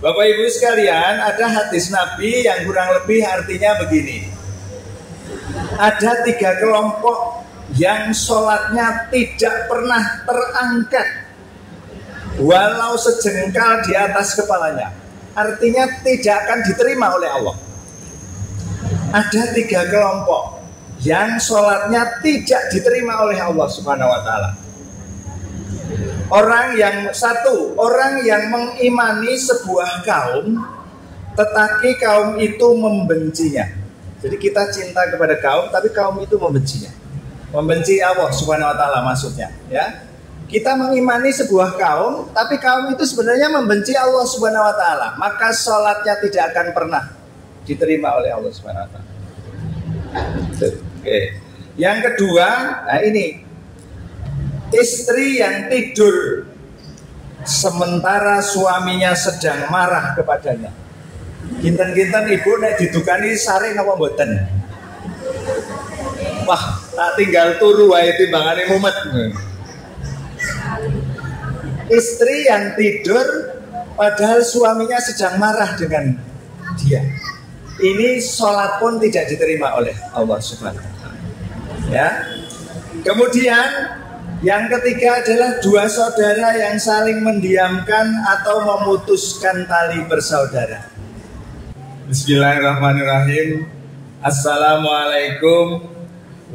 Bapak Ibu sekalian, ada hadis Nabi yang kurang lebih artinya begini. Ada 3 kelompok yang sholatnya tidak pernah terangkat walau sejengkal di atas kepalanya. Artinya tidak akan diterima oleh Allah. Ada 3 kelompok yang sholatnya tidak diterima oleh Allah Subhanahu wa Ta'ala. Orang yang mengimani sebuah kaum, tetapi kaum itu membencinya. Jadi kita cinta kepada kaum, tapi kaum itu membencinya. Membenci Allah Subhanahu wa Ta'ala maksudnya, ya. Kita mengimani sebuah kaum, tapi kaum itu sebenarnya membenci Allah Subhanahu wa Ta'ala. Maka sholatnya tidak akan pernah diterima oleh Allah Subhanahu wa Ta'ala. Oke. Yang kedua, nah ini. Istri yang tidur sementara suaminya sedang marah kepadanya. Kinten-kinten ibu nek didukani sare napa mboten? Wah, tak tinggal turu wae timbangane mumet. Istri yang tidur padahal suaminya sedang marah dengan dia. Ini sholat pun tidak diterima oleh Allah Subhanahu wa Ta'ala. Ya. Kemudian yang ketiga adalah 2 saudara yang saling mendiamkan atau memutuskan tali bersaudara. Bismillahirrahmanirrahim. Assalamualaikum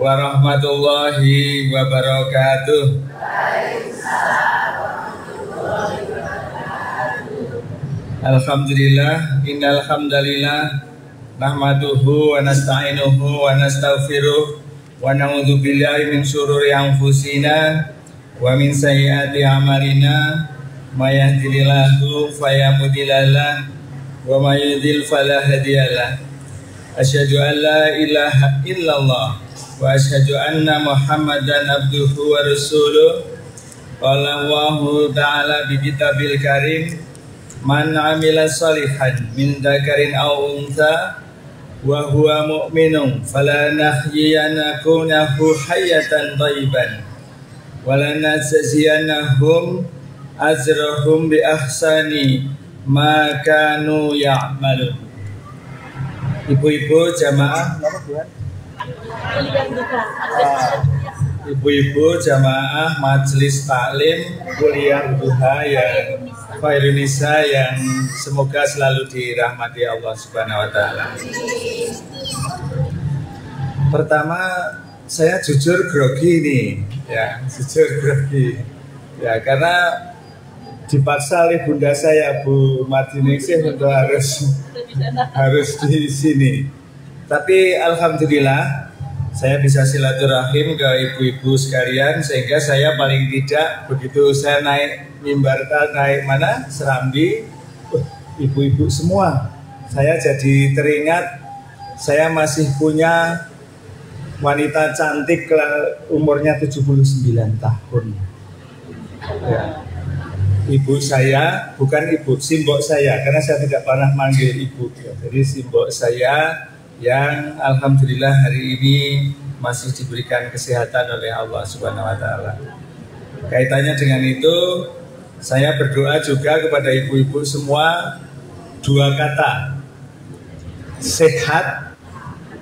warahmatullahi wabarakatuh. Alhamdulillah, innal hamdalillah nahmaduhu wa nasta'inuhu wa nastaghfiruh wa na'udzu billahi min syururi anfusina wa min sayyiati a'malina may yahdihillahu fala mudhillalah wa may yudhlil fala hadiyalah. Asyhadu an la ilaha illallah wa asyhadu anna Muhammadan abduhu wa rasuluh. Qala Allahu ta'ala bi kitabil karim, man 'amila shalihan min dzakarin aw untha wa huwa mu'minun falanahyiyannahu hayatan thayyiban walanajziyannahum ajrahum bi ahsani ma kanu ya'malun. Ibu-ibu jamaah, ibu-ibu jamaah majelis taklim kuliah duha yang Khairunisa yang semoga selalu dirahmati Allah Subhanahu wa Ta'ala. Pertama, saya jujur grogi nih, ya, jujur grogi. Ya, karena dipaksa oleh bunda saya Bu Mardiningsih untuk harus di sini. Tapi alhamdulillah saya bisa silaturahim ke ibu-ibu sekalian, sehingga saya paling tidak begitu saya naik mimbar, naik mana Serambi, ibu-ibu semua. Saya jadi teringat saya masih punya wanita cantik umurnya 79 tahun. Ya. Ibu saya, bukan ibu, simbok saya, karena saya tidak pernah manggil ibu. Jadi simbok saya yang alhamdulillah hari ini masih diberikan kesehatan oleh Allah Subhanahu wa Ta'ala. Kaitannya dengan itu, saya berdoa juga kepada ibu-ibu semua 2 kata, sehat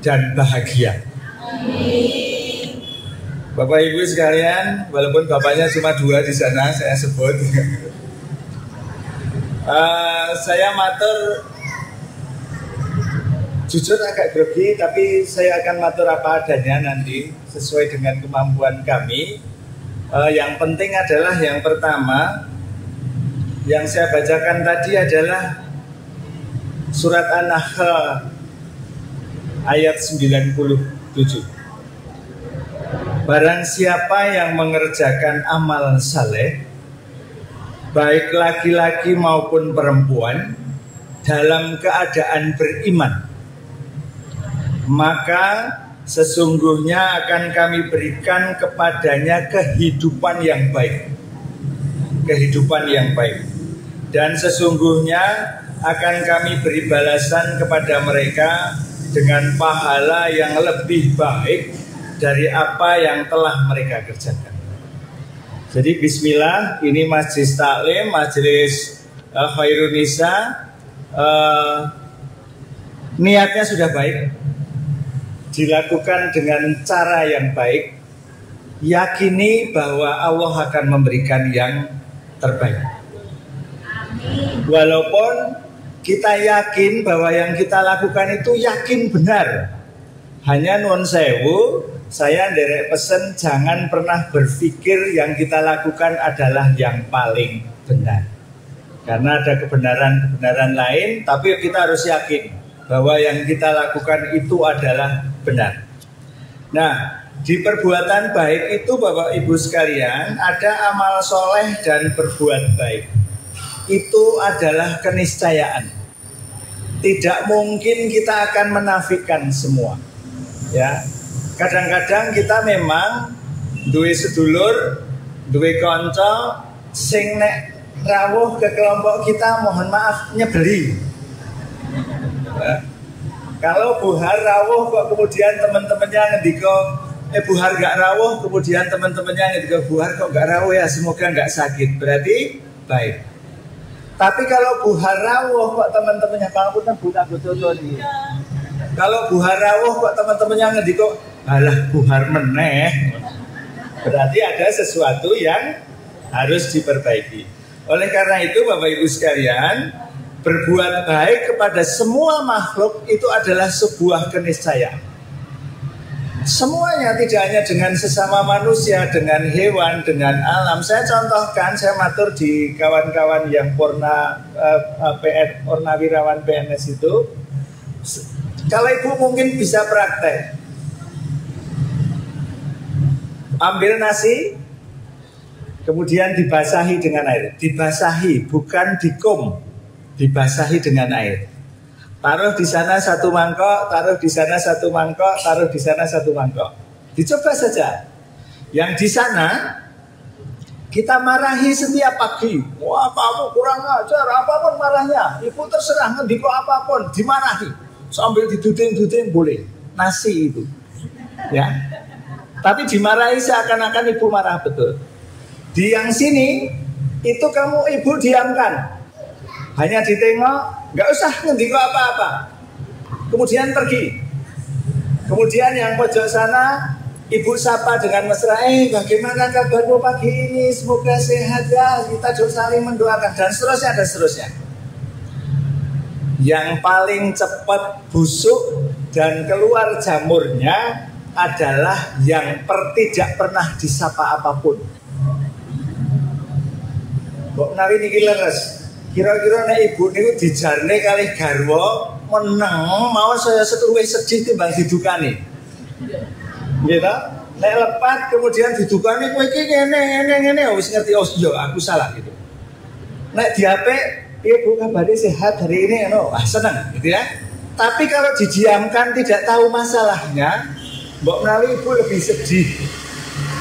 dan bahagia. Amin. Bapak Ibu sekalian, walaupun bapaknya cuma 2 di sana, saya sebut. Saya matur, jujur agak grogi, tapi saya akan matur apa adanya nanti sesuai dengan kemampuan kami. Yang penting adalah yang pertama yang saya bacakan tadi adalah surat An-Nahl ayat 97. Barang siapa yang mengerjakan amal saleh, baik laki-laki maupun perempuan, dalam keadaan beriman, maka sesungguhnya akan kami berikan kepadanya kehidupan yang baik. Kehidupan yang baik. Dan sesungguhnya akan kami beri balasan kepada mereka dengan pahala yang lebih baik dari apa yang telah mereka kerjakan. Jadi bismillah, ini majelis taklim, majelis Khairunisa niatnya sudah baik, dilakukan dengan cara yang baik, yakini bahwa Allah akan memberikan yang terbaik. Walaupun kita yakin bahwa yang kita lakukan itu yakin benar, hanya nuwun sewu, saya nderek pesen jangan pernah berpikir yang kita lakukan adalah yang paling benar. Karena ada kebenaran-kebenaran lain, tapi kita harus yakin bahwa yang kita lakukan itu adalah benar. Nah, di perbuatan baik itu Bapak Ibu sekalian, ada amal soleh dan berbuat baik. Itu adalah keniscayaan. Tidak mungkin kita akan menafikan semua. Ya, kadang-kadang kita memang duwe sedulur, duwe konco, sing nek rawuh ke kelompok kita mohon maaf nyebeli. Ya. Kalau buhar rawuh kok kemudian teman-temannya ngendiko buhar gak rawuh, kemudian teman-temannya ngendiko buhar kok gak rawuh ya semoga gak sakit, berarti baik. Tapi kalau buhar rawuh kok teman-temannya pangapunten buta bodoh nih. Kalau buhar rawuh kok teman-temannya ngendiko alah buhar meneh, berarti ada sesuatu yang harus diperbaiki. Oleh karena itu Bapak Ibu sekalian, berbuat baik kepada semua makhluk itu adalah sebuah keniscayaan. Semuanya, tidak hanya dengan sesama manusia, dengan hewan, dengan alam. Saya contohkan, saya matur di kawan-kawan yang Purnawirawan PNS itu. Kalau Ibu mungkin bisa praktek, ambil nasi, kemudian dibasahi dengan air. Dibasahi, bukan dikum. Dibasahi dengan air. Taruh di sana satu mangkok, taruh di sana satu mangkok, taruh di sana satu mangkok. Dicoba saja. Yang di sana kita marahi setiap pagi. Wah, kamu kurang ajar, apapun marahnya. Ibu terserah ngendiko apapun, dimarahi. Sambil diduding-duding boleh. Nasi itu. Ya. Tapi dimarahi seakan-akan ibu marah betul. Di yang sini itu kamu ibu diamkan. Hanya ditengok, nggak usah ngendiko apa-apa. Kemudian pergi. Kemudian yang pojok sana, ibu sapa dengan mesra, bagaimana kabarmu pagi ini? Semoga sehat ya. Kita saling mendoakan dan seterusnya dan seterusnya. Yang paling cepat busuk dan keluar jamurnya adalah yang tidak pernah disapa apapun. Kok nawi niki leres? Kira-kira nek ibu niku dijarne kalih garwa meneng mau saya luwih sedih timbang didukani. Nggih ta? Nek lepat kemudian didukani kowe iki ngene wis ngerti yo aku salah gitu. Nek diapik piye Bu kabare sehat hari ini ngono, seneng gitu ya. Tapi kalau didiamkan tidak tahu masalahnya, mbok menawi ibu lebih sedih.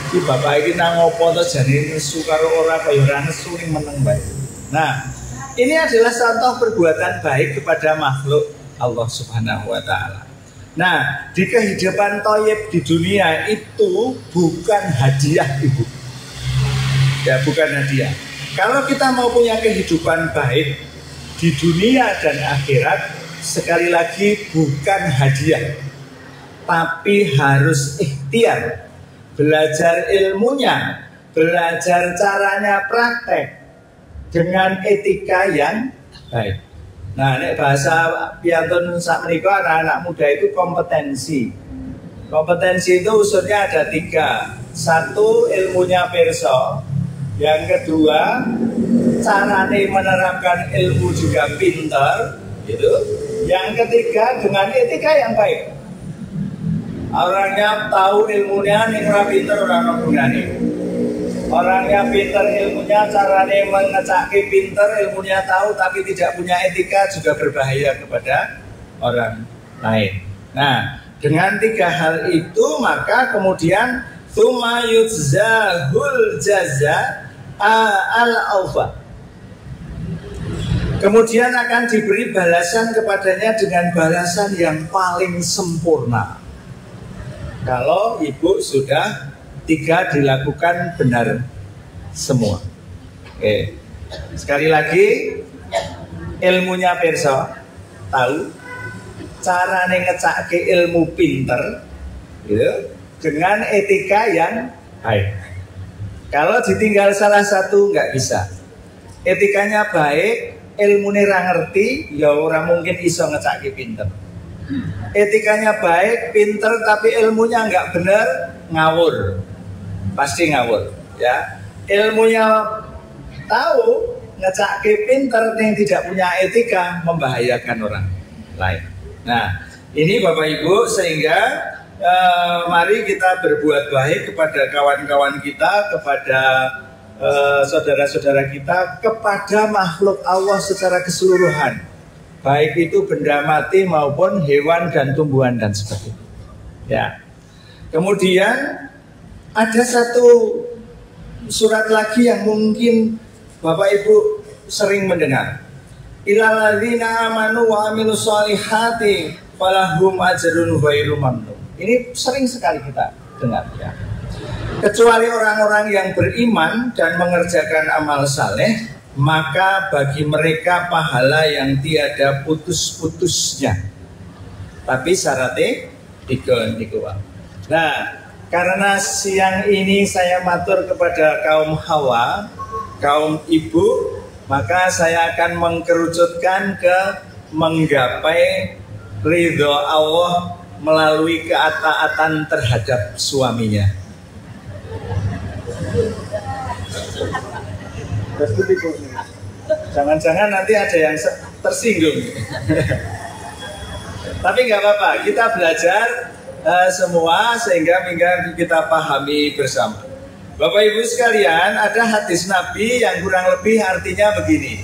Iki bapak iki nang opo to jane nesu karo ora kaya ora nesu ning meneng bae. Nah, ini adalah contoh perbuatan baik kepada makhluk Allah Subhanahu wa Ta'ala. Nah, di kehidupan thayyib di dunia itu bukan hadiah ibu. Ya, bukan hadiah. Kalau kita mau punya kehidupan baik di dunia dan akhirat, sekali lagi bukan hadiah, tapi harus ikhtiar, belajar ilmunya, belajar caranya praktek dengan etika yang baik. Nah, nek bahasa piantun sakmenika anak-anak muda itu kompetensi. Kompetensi itu unsurnya ada 3. 1, ilmunya pirsa. Yang kedua, carane menerapkan ilmu juga pinter, gitu. Yang ketiga, dengan etika yang baik. Orangnya tahu ilmunya, ning ora pinter ora ono gunane. Orangnya pinter ilmunya, caranya mengecaki pinter, ilmunya tahu tapi tidak punya etika juga berbahaya kepada orang lain. Nah, dengan 3 hal itu maka kemudian tsumma yujzahul jaza al-awfa. Kemudian akan diberi balasan kepadanya dengan balasan yang paling sempurna. Kalau ibu sudah 3 dilakukan benar semua. Oke. Sekali lagi, ilmunya perso, tahu carane ngecake ilmu pinter gitu, dengan etika yang baik. Kalau ditinggal salah satu nggak bisa. Etikanya baik, ilmune ra ngerti, ya ora mungkin iso ngecake pinter. Etikanya baik, pinter, tapi ilmunya nggak bener, ngawur, pasti ngawur. Ya, ilmunya tahu, ngecake pinter yang tidak punya etika membahayakan orang lain. Nah, ini Bapak Ibu, sehingga mari kita berbuat baik kepada kawan-kawan kita, kepada saudara-saudara kita, kepada makhluk Allah secara keseluruhan, baik itu benda mati maupun hewan dan tumbuhan dan sebagainya. Ya. Kemudian ada satu surat lagi yang mungkin Bapak Ibu sering mendengar. Ilal ladzina amanu wa amilus solihati falahum ajrun ghairu mamnun. Ini sering sekali kita dengar, ya. Kecuali orang-orang yang beriman dan mengerjakan amal saleh, maka bagi mereka pahala yang tiada putus-putusnya. Tapi syaratnya tiga. Nah, karena siang ini saya matur kepada kaum hawa, kaum ibu, maka saya akan mengkerucutkan ke menggapai ridho Allah melalui keataatan terhadap suaminya. Jangan-jangan nanti ada yang tersinggung. Tapi nggak apa-apa, kita belajar semua sehingga kita pahami bersama. Bapak Ibu sekalian, ada hadis Nabi yang kurang lebih artinya begini.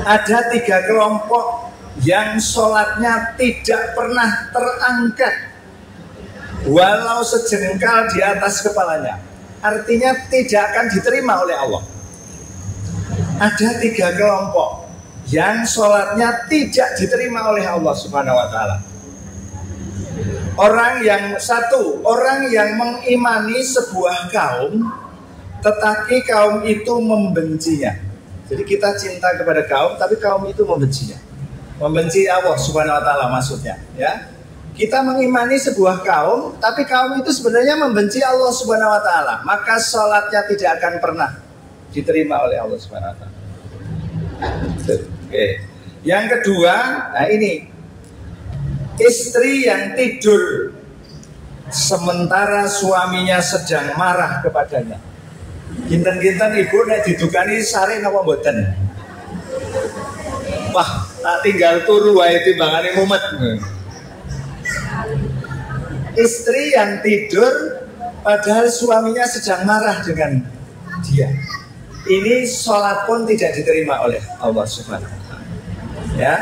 Ada 3 kelompok yang sholatnya tidak pernah terangkat walau sejengkal di atas kepalanya. Artinya tidak akan diterima oleh Allah. Ada 3 kelompok yang sholatnya tidak diterima oleh Allah Subhanahu wa Ta'ala. Orang yang mengimani sebuah kaum, tetapi kaum itu membencinya. Jadi kita cinta kepada kaum, tapi kaum itu membencinya. Membenci Allah Subhanahu wa Ta'ala maksudnya, ya. Kita mengimani sebuah kaum, tapi kaum itu sebenarnya membenci Allah Subhanahu wa Ta'ala. Maka sholatnya tidak akan pernah diterima oleh Allah Subhanahu wa Ta'ala. Oke. Yang kedua, nah ini, istri yang tidur sementara suaminya sedang marah kepadanya. Ginten-ginten ibu nek didukani sare napa mboten? Wah, tak tinggal turu wae timbangane mumet. Istri yang tidur padahal suaminya sedang marah dengan dia. Ini sholat pun tidak diterima oleh Allah Subhanahu wa Ta'ala. Ya.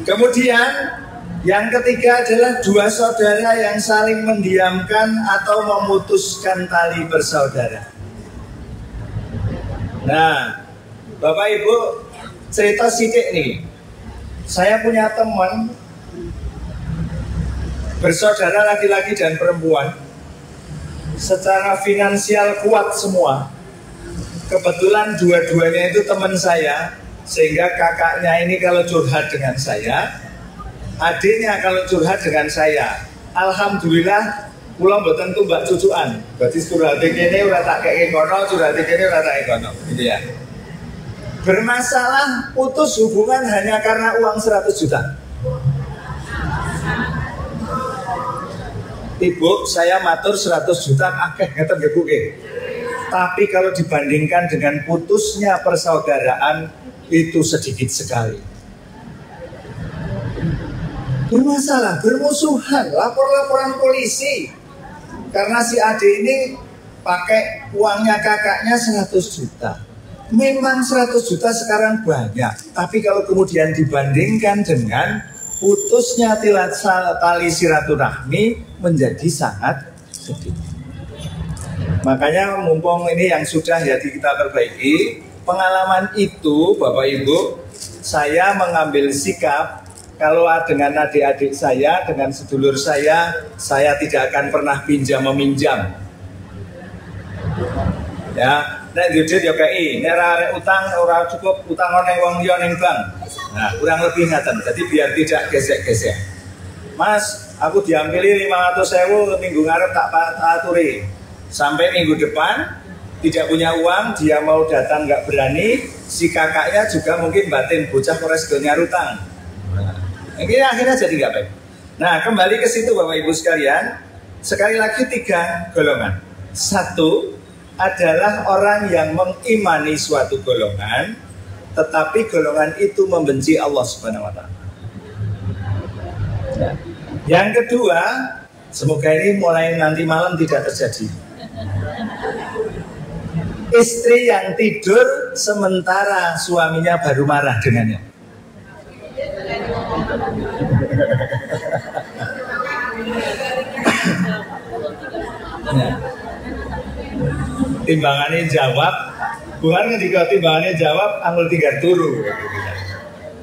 Kemudian yang ketiga adalah 2 saudara yang saling mendiamkan atau memutuskan tali bersaudara. Nah, Bapak Ibu, cerita sidik nih. Saya punya teman bersaudara laki-laki dan perempuan, secara finansial kuat semua. Kebetulan dua-duanya itu teman saya, sehingga kakaknya ini kalau curhat dengan saya, adiknya kalau curhat dengan saya, alhamdulillah kula mboten tumbak cucukan. Berarti curhat kene ora tak keke kono, curhat kene ora tak kono, gitu ya. Bermasalah putus hubungan hanya karena uang 100 juta. Ibu, saya matur 100 juta akeh ngeten nggih Bu. Tapi kalau dibandingkan dengan putusnya persaudaraan, itu sedikit sekali. Bermasalah, bermusuhan, lapor-laporan polisi. Karena si adik ini pakai uangnya kakaknya 100 juta. Memang 100 juta sekarang banyak. Tapi kalau kemudian dibandingkan dengan putusnya tali silaturahmi, menjadi sangat sedikit. Makanya mumpung ini yang sudah jadi kita perbaiki, pengalaman itu Bapak Ibu, saya mengambil sikap kalau dengan adik-adik saya, dengan sedulur saya tidak akan pernah pinjam meminjam. Ya, nek duit ya kei, nek arek utang ora cukup utang nang wong liya ning bank. Nah, kurang lebih ngaten. Jadi biar tidak gesek-gesek. Mas, aku diampili 500.000 minggu ngarep tak aturi. Sampai minggu depan tidak punya uang, dia mau datang nggak berani, si kakaknya juga mungkin batin bocah kores nyarutang. Ini akhirnya jadi nggak baik. Nah, kembali ke situ Bapak Ibu sekalian, sekali lagi 3 golongan. 1 adalah orang yang mengimani suatu golongan, tetapi golongan itu membenci Allah Subhanahu wa Ta'ala. Yang kedua, semoga ini mulai nanti malam tidak terjadi. Istri yang tidur sementara suaminya baru marah dengannya. Nah, timbangannya jawab, bukan ketika timbangannya jawab, angul 3 turu.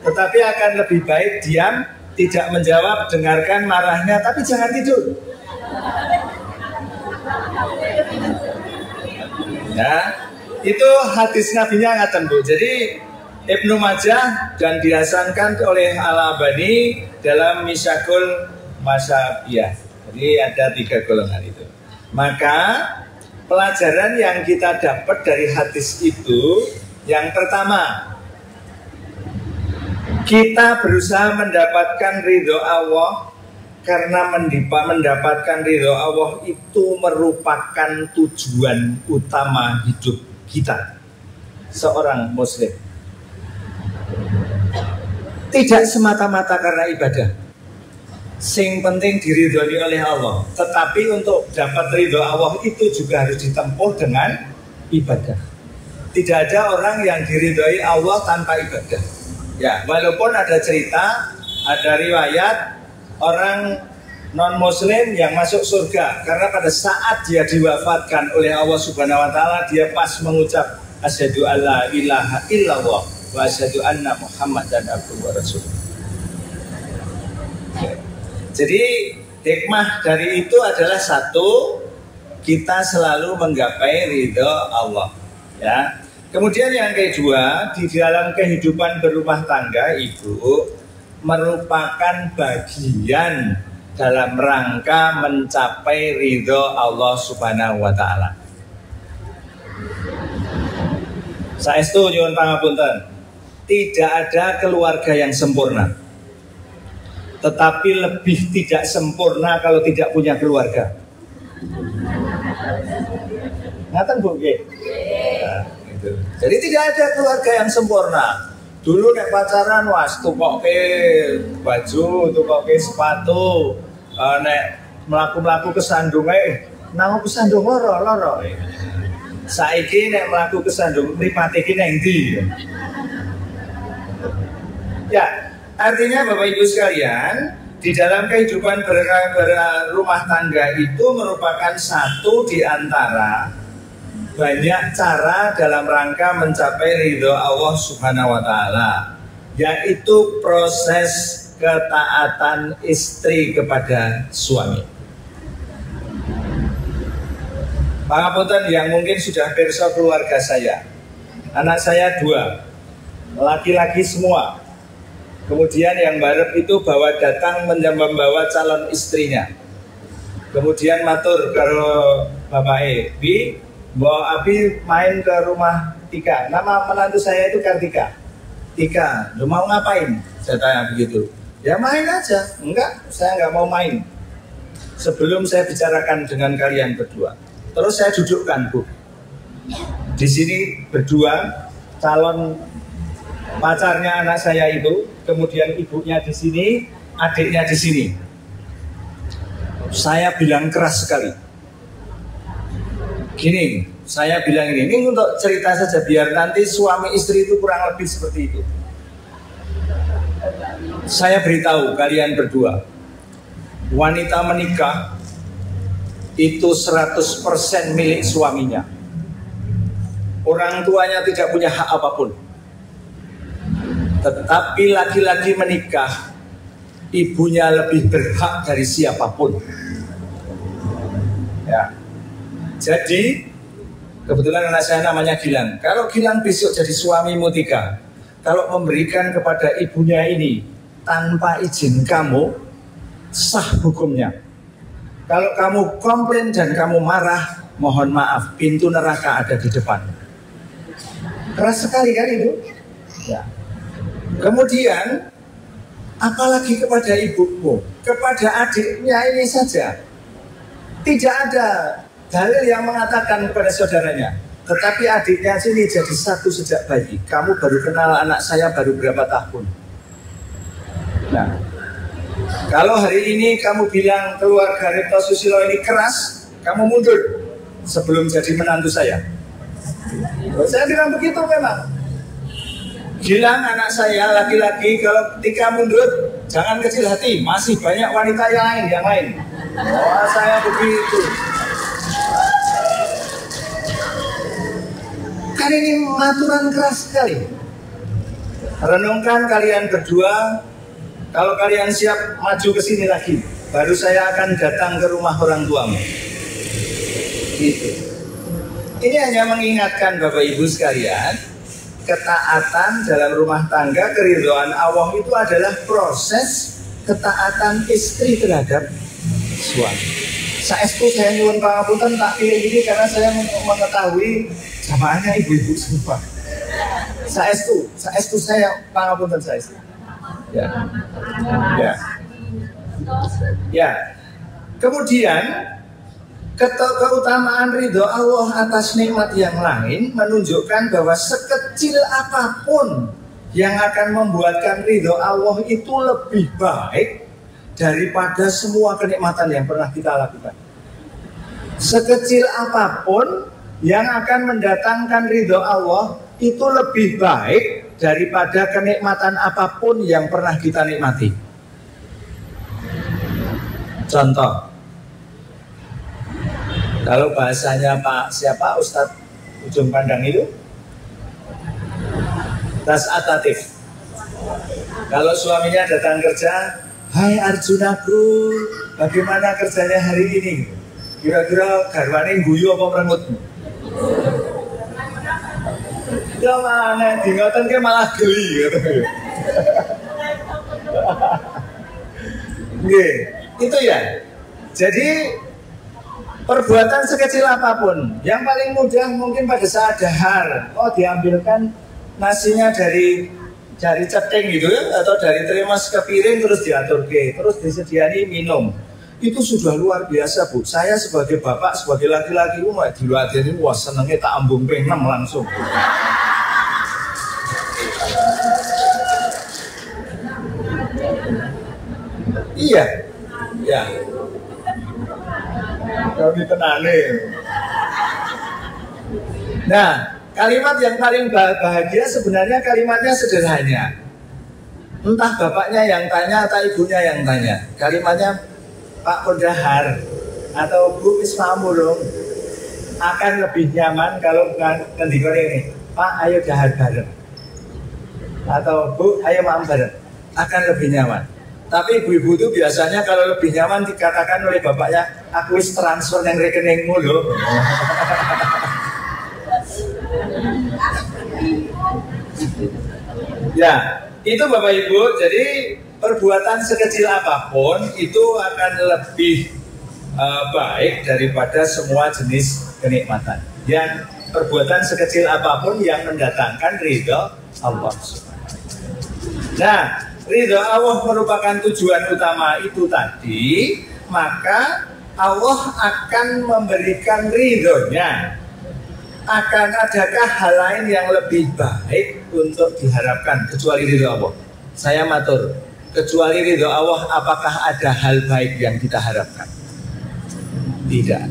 Tetapi akan lebih baik diam, tidak menjawab, dengarkan marahnya, tapi jangan tidur. Ya, itu hadis nabinya ngaten Bu. Jadi Ibnu Majah dan dihasankan oleh Al-Albani dalam Misyakul Masyabiyah. Jadi ada 3 golongan itu. Maka pelajaran yang kita dapat dari hadis itu, yang pertama, kita berusaha mendapatkan ridho Allah, karena mendapatkan ridho Allah itu merupakan tujuan utama hidup kita seorang muslim. Tidak semata-mata karena ibadah. Sing penting diridhoi oleh Allah. Tetapi untuk dapat ridho Allah itu juga harus ditempuh dengan ibadah. Tidak ada orang yang diridhoi Allah tanpa ibadah. Ya, walaupun ada cerita, ada riwayat orang non-muslim yang masuk surga karena pada saat dia diwafatkan oleh Allah Subhanahu wa Ta'ala, dia pas mengucap asyhadu alla ilaha illallah wa asyhadu anna Muhammadan abduhu wa rasuluh. Jadi hikmah dari itu adalah 1, kita selalu menggapai ridho Allah, ya. Kemudian yang kedua, di dalam kehidupan berumah tangga itu merupakan bagian dalam rangka mencapai ridho Allah Subhanahu wa Ta'ala. Saestu nyuwun pangapunten, tidak ada keluarga yang sempurna, tetapi lebih tidak sempurna kalau tidak punya keluarga. Ngaten Bu nggih? Nah, gitu. Jadi tidak ada keluarga yang sempurna. Dulu nek pacaran was tukoke baju, tukoke sepatu, nek mlaku-mlaku kesandung nang kesandung loro. Saiki nek mlaku kesandung mripate iki nang ndi? Ya, artinya Bapak Ibu sekalian, di dalam kehidupan berumah tangga itu merupakan satu di antara banyak cara dalam rangka mencapai ridho Allah Subhanahu wa Ta'ala, yaitu proses ketaatan istri kepada suami. Pangapunten yang mungkin sudah pirsa keluarga saya, anak saya 2, laki-laki semua. Kemudian yang barep itu datang membawa calon istrinya. Kemudian matur kalau Bapak Bi, Mbak Abi main ke rumah Tika. Nama menantu saya itu Kartika. Tika, lu mau ngapain? Saya tanya begitu. Ya main aja. Enggak, saya nggak mau main. Sebelum saya bicarakan dengan kalian berdua. Terus saya dudukkan Bu. Di sini berdua calon pacarnya anak saya itu, kemudian ibunya di sini, adiknya di sini. Saya bilang keras sekali. Gini, saya bilang ini untuk cerita saja biar nanti suami istri itu kurang lebih seperti itu. Saya beritahu kalian berdua, wanita menikah itu 100% milik suaminya. Orang tuanya tidak punya hak apapun. Tetapi laki-laki menikah, ibunya lebih berhak dari siapapun. Ya. Jadi Kebetulan anak saya namanya Gilang. Kalau Gilang besok jadi suami Mutika, kalau memberikan kepada ibunya ini tanpa izin kamu, sah hukumnya. Kalau kamu komplain dan kamu marah, mohon maaf, pintu neraka ada di depan. Keras sekali kan itu? Ya. Kemudian, apalagi kepada ibumu, kepada adiknya ini saja. Tidak ada dalil yang mengatakan kepada saudaranya, tetapi adiknya sini jadi satu sejak bayi. Kamu baru kenal anak saya baru berapa tahun. Nah, kalau hari ini kamu bilang keluarga Repto Susilo ini keras, kamu mundur sebelum jadi menantu saya. Saya bilang begitu memang. Gilang anak saya laki-laki, kalau ketika mundur jangan kecil hati, masih banyak wanita yang lain. Oh, saya begitu. Kan ini aturan keras sekali. Renungkan kalian berdua, kalau kalian siap maju ke sini lagi, baru saya akan datang ke rumah orang tuamu. Gitu. Ini hanya mengingatkan Bapak Ibu sekalian, ketaatan dalam rumah tangga, keridhaan Allah itu adalah proses ketaatan istri terhadap suami. Saestu saya nyuwun pangapunten tak pilih ini karena saya mengetahui jamaahnya ibu-ibu semua. Saestu saya pangapunten saestu. Ya. Ya. Ya. Kemudian keutamaan ridho Allah atas nikmat yang lain menunjukkan bahwa sekecil apapun yang akan membuatkan ridho Allah itu lebih baik daripada semua kenikmatan yang pernah kita lakukan. Sekecil apapun yang akan mendatangkan ridho Allah itu lebih baik daripada kenikmatan apapun yang pernah kita nikmati. Contoh, kalau bahasanya Pak siapa Ustadz Ujung Pandang itu, tas atatif. Kalau suaminya datang kerja, hai Arjunaku, bagaimana kerjanya hari ini? Kira-kira garwane guyu apa merengut? Ya mana, dingoten ke malah geli gitu. Oke, itu ya. Jadi perbuatan sekecil apapun, yang paling mudah mungkin pada saat dahar, diambilkan nasinya dari ceting gitu ya, atau dari termos ke piring terus diatur terus disediani minum. Itu sudah luar biasa Bu. Saya sebagai bapak, sebagai laki-laki dilatih, wah senengnya tak ambung pengen langsung. Iya, ya. Kami tenane. Nah, kalimat yang paling bahagia sebenarnya kalimatnya sederhana. Entah bapaknya yang tanya atau ibunya yang tanya. Kalimatnya, Pak Kondahar atau Bu Ismamulung akan lebih nyaman kalau ngendikon ini, Pak ayo dahar bareng, atau Bu ayo maam bareng, akan lebih nyaman. Tapi ibu-ibu itu biasanya kalau lebih nyaman dikatakan oleh bapaknya, aku wis transfer yang rekeningmu loh. Ya, itu Bapak Ibu. Jadi perbuatan sekecil apapun itu akan lebih baik daripada semua jenis kenikmatan. Yang perbuatan sekecil apapun yang mendatangkan ridho Allah. Nah, ridho Allah merupakan tujuan utama itu tadi, maka Allah akan memberikan ridhonya. Akan adakah hal lain yang lebih baik untuk diharapkan kecuali ridho Allah? Saya matur, kecuali ridho Allah, apakah ada hal baik yang kita harapkan? Tidak.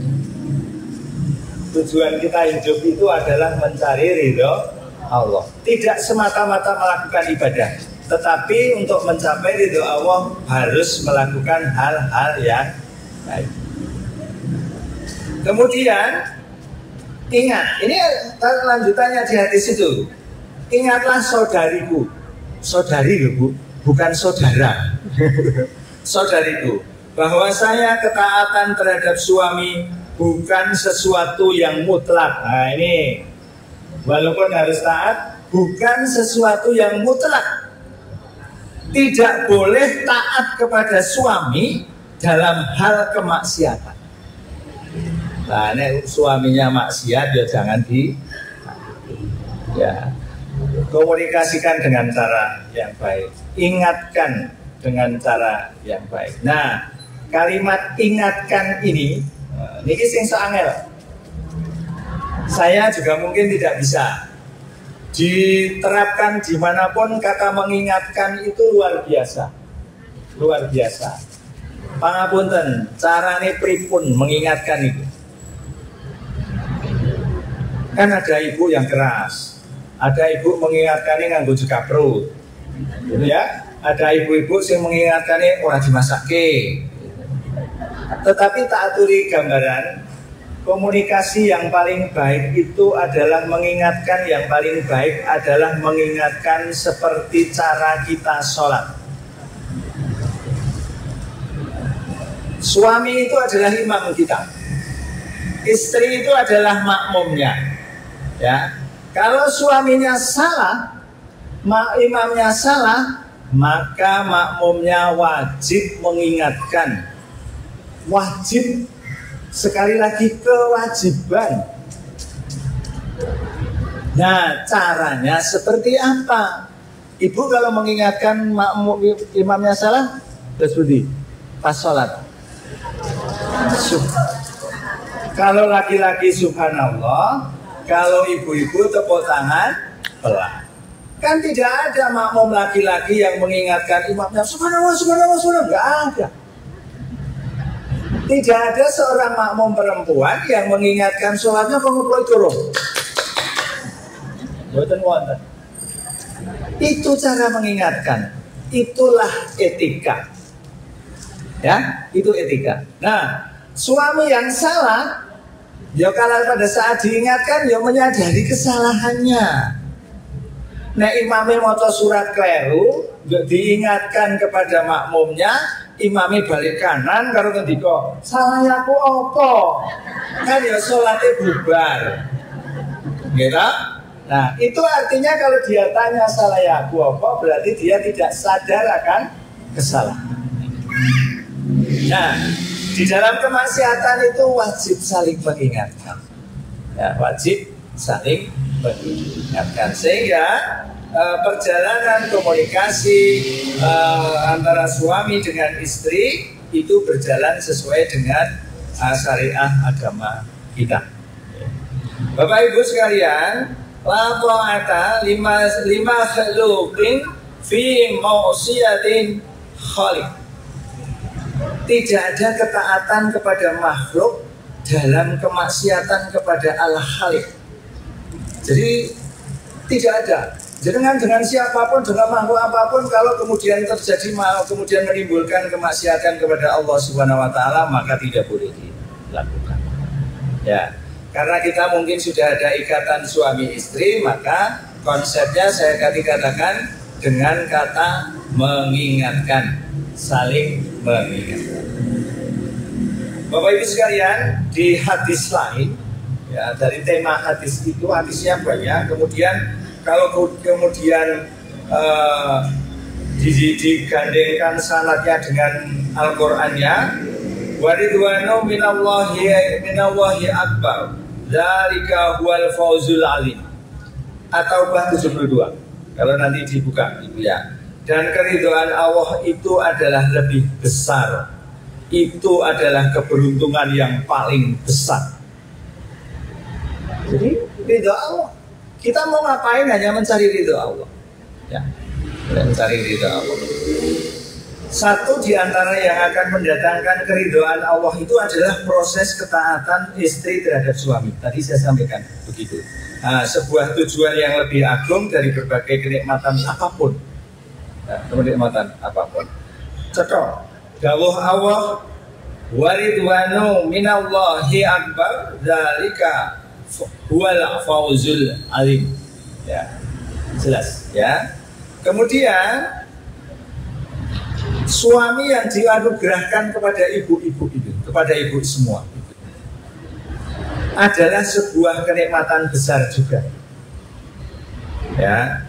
Tujuan kita hidup itu adalah mencari ridho Allah. Tidak semata-mata melakukan ibadah, tetapi untuk mencapai ridho Allah harus melakukan hal-hal yang baik. Kemudian ingat, ini lanjutannya di hadis itu. Ingatlah saudariku, saudari Bu, bukan saudara. Saudariku, bahwa saya ketaatan terhadap suami bukan sesuatu yang mutlak. Nah ini, walaupun harus taat, bukan sesuatu yang mutlak. Tidak boleh taat kepada suami dalam hal kemaksiatan. Nah ini suaminya maksiat ya jangan ya, komunikasikan dengan cara yang baik, ingatkan dengan cara yang baik. Nah, kalimat ingatkan ini sing soangel. Saya juga mungkin tidak bisa diterapkan dimanapun. Kata mengingatkan itu luar biasa, luar biasa. Pangapunten, carane pripun mengingatkan itu? Kan ada ibu yang keras, ada ibu mengingatkannya nganggo juga perut, gitu ya. Ada ibu-ibu yang mengingatkannya orang dimasake. Tetapi tak aturi gambaran, komunikasi yang paling baik itu adalah mengingatkan, yang paling baik adalah mengingatkan seperti cara kita sholat. Suami itu adalah imam kita, istri itu adalah makmumnya. Ya, kalau suaminya salah, imamnya salah, maka makmumnya wajib mengingatkan. Wajib, sekali lagi kewajiban. Nah, caranya seperti apa? Ibu kalau mengingatkan makmum imamnya salah, terus budi pas sholat. Kalau laki-laki subhanallah, kalau ibu-ibu tepuk tangan pelan. Kan tidak ada makmum laki-laki yang mengingatkan imamnya subhanallah, subhanallah, subhanallah. Enggak ada. Tidak ada seorang makmum perempuan yang mengingatkan sholatnya pengumpul turun. Itu cara mengingatkan. Itulah etika. Ya, itu etika. Nah, suami yang salah, ya kalau pada saat diingatkan, ya menyadari kesalahannya. Nah, imamnya maca surat keliru, diingatkan kepada makmumnya, imamnya balik kanan, karo ngendika, salah aku apa? Kan ya sholatnya bubar. Gitu? Nah, itu artinya kalau dia tanya salah aku apa, berarti dia tidak sadar akan kesalahan. Nah, di dalam kemaksiatan itu wajib saling mengingatkan. Ya, wajib saling mengingatkan. Sehingga perjalanan komunikasi antara suami dengan istri itu berjalan sesuai dengan syariat agama kita. Bapak Ibu sekalian, la ta'ata lima khuluqin fi mausiyatin khaliq. Tidak ada ketaatan kepada makhluk dalam kemaksiatan kepada Al-Khaliq. Jadi tidak ada. Jangan dengan siapapun, dengan makhluk apapun, kalau kemudian terjadi kemudian menimbulkan kemaksiatan kepada Allah Subhanahu wa taala, maka tidak boleh dilakukan. Ya, karena kita mungkin sudah ada ikatan suami istri, maka konsepnya saya katakan dengan kata mengingatkan, saling mengingatkan. Bapak Ibu sekalian, di hadis lain, ya, dari tema hadis itu, hadisnya banyak. Kemudian kalau kemudian digandengkan sanadnya dengan Al-Qur'annya, waridwanu minallahi akbar, dzalika huwal fawzul alim. At-Taubah 72. Kalau nanti dibuka itu ya. Dan keridhaan Allah itu adalah lebih besar. Itu adalah keberuntungan yang paling besar. Jadi ridha Allah. Kita mau ngapain hanya mencari ridha Allah. Ya, mencari ridha Allah. Satu di antara yang akan mendatangkan keridhaan Allah itu adalah proses ketaatan istri terhadap suami. Tadi saya sampaikan begitu. Nah, sebuah tujuan yang lebih agung dari berbagai kenikmatan apapun. Nah, kenikmatan apapun. Contoh, dawuh Allah, waridwanu minallahi akbar, dzalika huwal fawzul alim. Ya, jelas ya. Kemudian suami yang dianugerahkan kepada ibu-ibu itu, kepada ibu semua. adalah sebuah kenikmatan besar juga. Ya,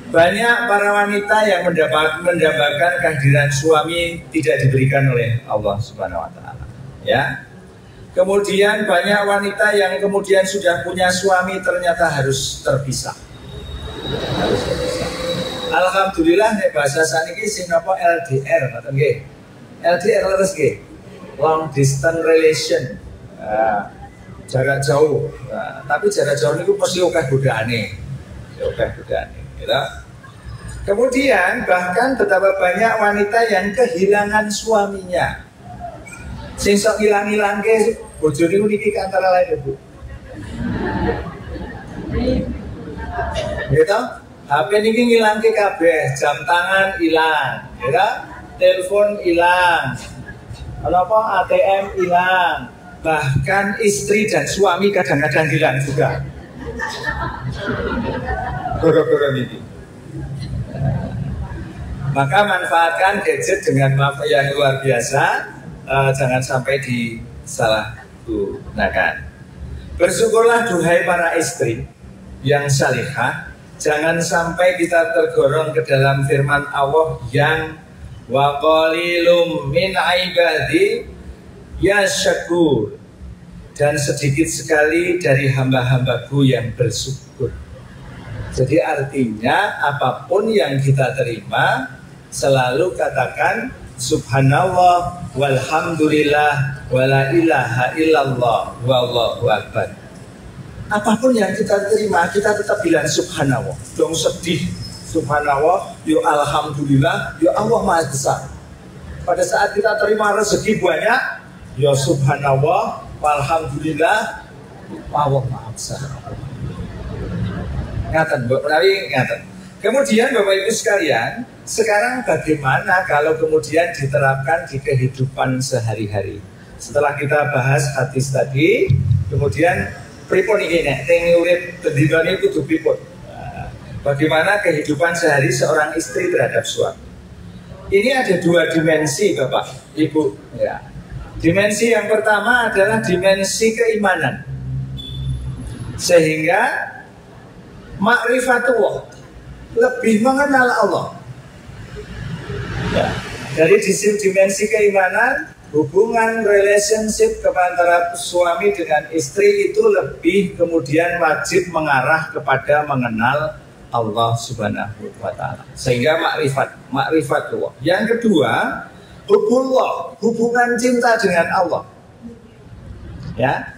banyak para wanita yang mendapatkan kehadiran suami tidak diberikan oleh Allah Subhanahu Wa Taala. Ya, kemudian banyak wanita yang kemudian sudah punya suami ternyata harus terpisah. Harus terpisah. Alhamdulillah nek bahasa saniki sing napa LDR ngoten nggih. LDR leres nggih. Long distance relation. Jarak jauh. Tapi jarak jauh niku mesti akeh godaane. Akeh godaane, gitu. Kemudian bahkan betapa banyak wanita yang kehilangan suaminya. Sing sok ilang-ilangke bojone niki antara lain Bu. Gitu? HP niki ngilangke kabeh, jam tangan hilang, ya, telepon hilang, apa ATM hilang, bahkan istri dan suami kadang-kadang hilang juga. Gara-gara ini. Maka manfaatkan gadget dengan yang luar biasa, jangan sampai disalahgunakan. Bersyukurlah duhai para istri yang salihah. Jangan sampai kita tergorong ke dalam firman Allah yang wa qalilum min ibadi yasyakur, dan sedikit sekali dari hamba-hambaku yang bersyukur. Jadi artinya apapun yang kita terima selalu katakan subhanallah walhamdulillah wala ilaha illallah wallahu akbar. Apapun yang kita terima, kita tetap bilang subhanallah. Dong sedih, subhanallah, ya alhamdulillah, ya Allah Maha Besar. Pada saat kita terima rezeki banyak, ya subhanallah, walhamdulillah, Allah Maha Besar. Ngaten, ngaten. Kemudian Bapak Ibu sekalian, sekarang bagaimana kalau kemudian diterapkan di kehidupan sehari-hari? Setelah kita bahas hadis tadi, kemudian pripun iki nek teng urip tendinane kudu pripun? Bagaimana kehidupan sehari seorang istri terhadap suami? Ini ada dua dimensi Bapak, Ibu. Ya. Dimensi yang pertama adalah dimensi keimanan. Sehingga ma'rifatullah, lebih mengenal Allah. Ya. Dari dimensi keimanan, hubungan relationship antara suami dengan istri itu lebih kemudian wajib mengarah kepada mengenal Allah Subhanahu wa Ta'ala. Sehingga ma'rifatullah. Yang kedua, hubungan cinta dengan Allah. Ya.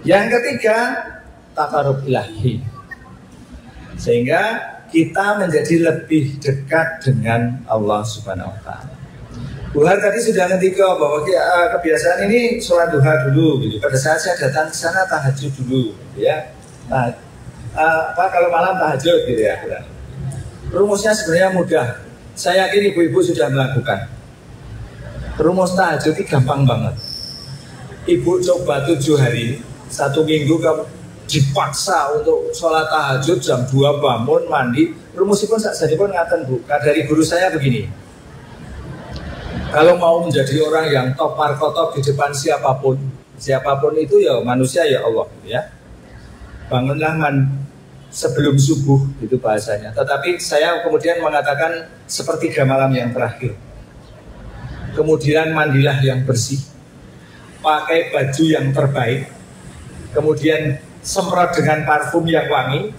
Yang ketiga, taqarrub ilahi. Sehingga kita menjadi lebih dekat dengan Allah Subhanahu wa Ta'ala. Bu Har tadi sudah ngendika bahwa kebiasaan ini sholat duha dulu, gitu. Pada saat saya datang ke sana tahajud dulu, gitu ya. Nah, kalau malam tahajud, gitu ya. Rumusnya sebenarnya mudah. Saya yakin ibu-ibu sudah melakukan. Rumus tahajud itu gampang banget. Ibu coba 7 hari, 1 minggu kamu dipaksa untuk sholat tahajud jam 2 bangun mandi. Rumusipun saksanipun ngaten Bu. Dari guru saya begini. Kalau mau menjadi orang yang top markotop di depan siapapun itu ya manusia ya Allah, ya. Bangunlah sebelum subuh, itu bahasanya. Tetapi saya kemudian mengatakan sepertiga malam yang terakhir. Kemudian mandilah yang bersih, pakai baju yang terbaik, kemudian semprot dengan parfum yang wangi,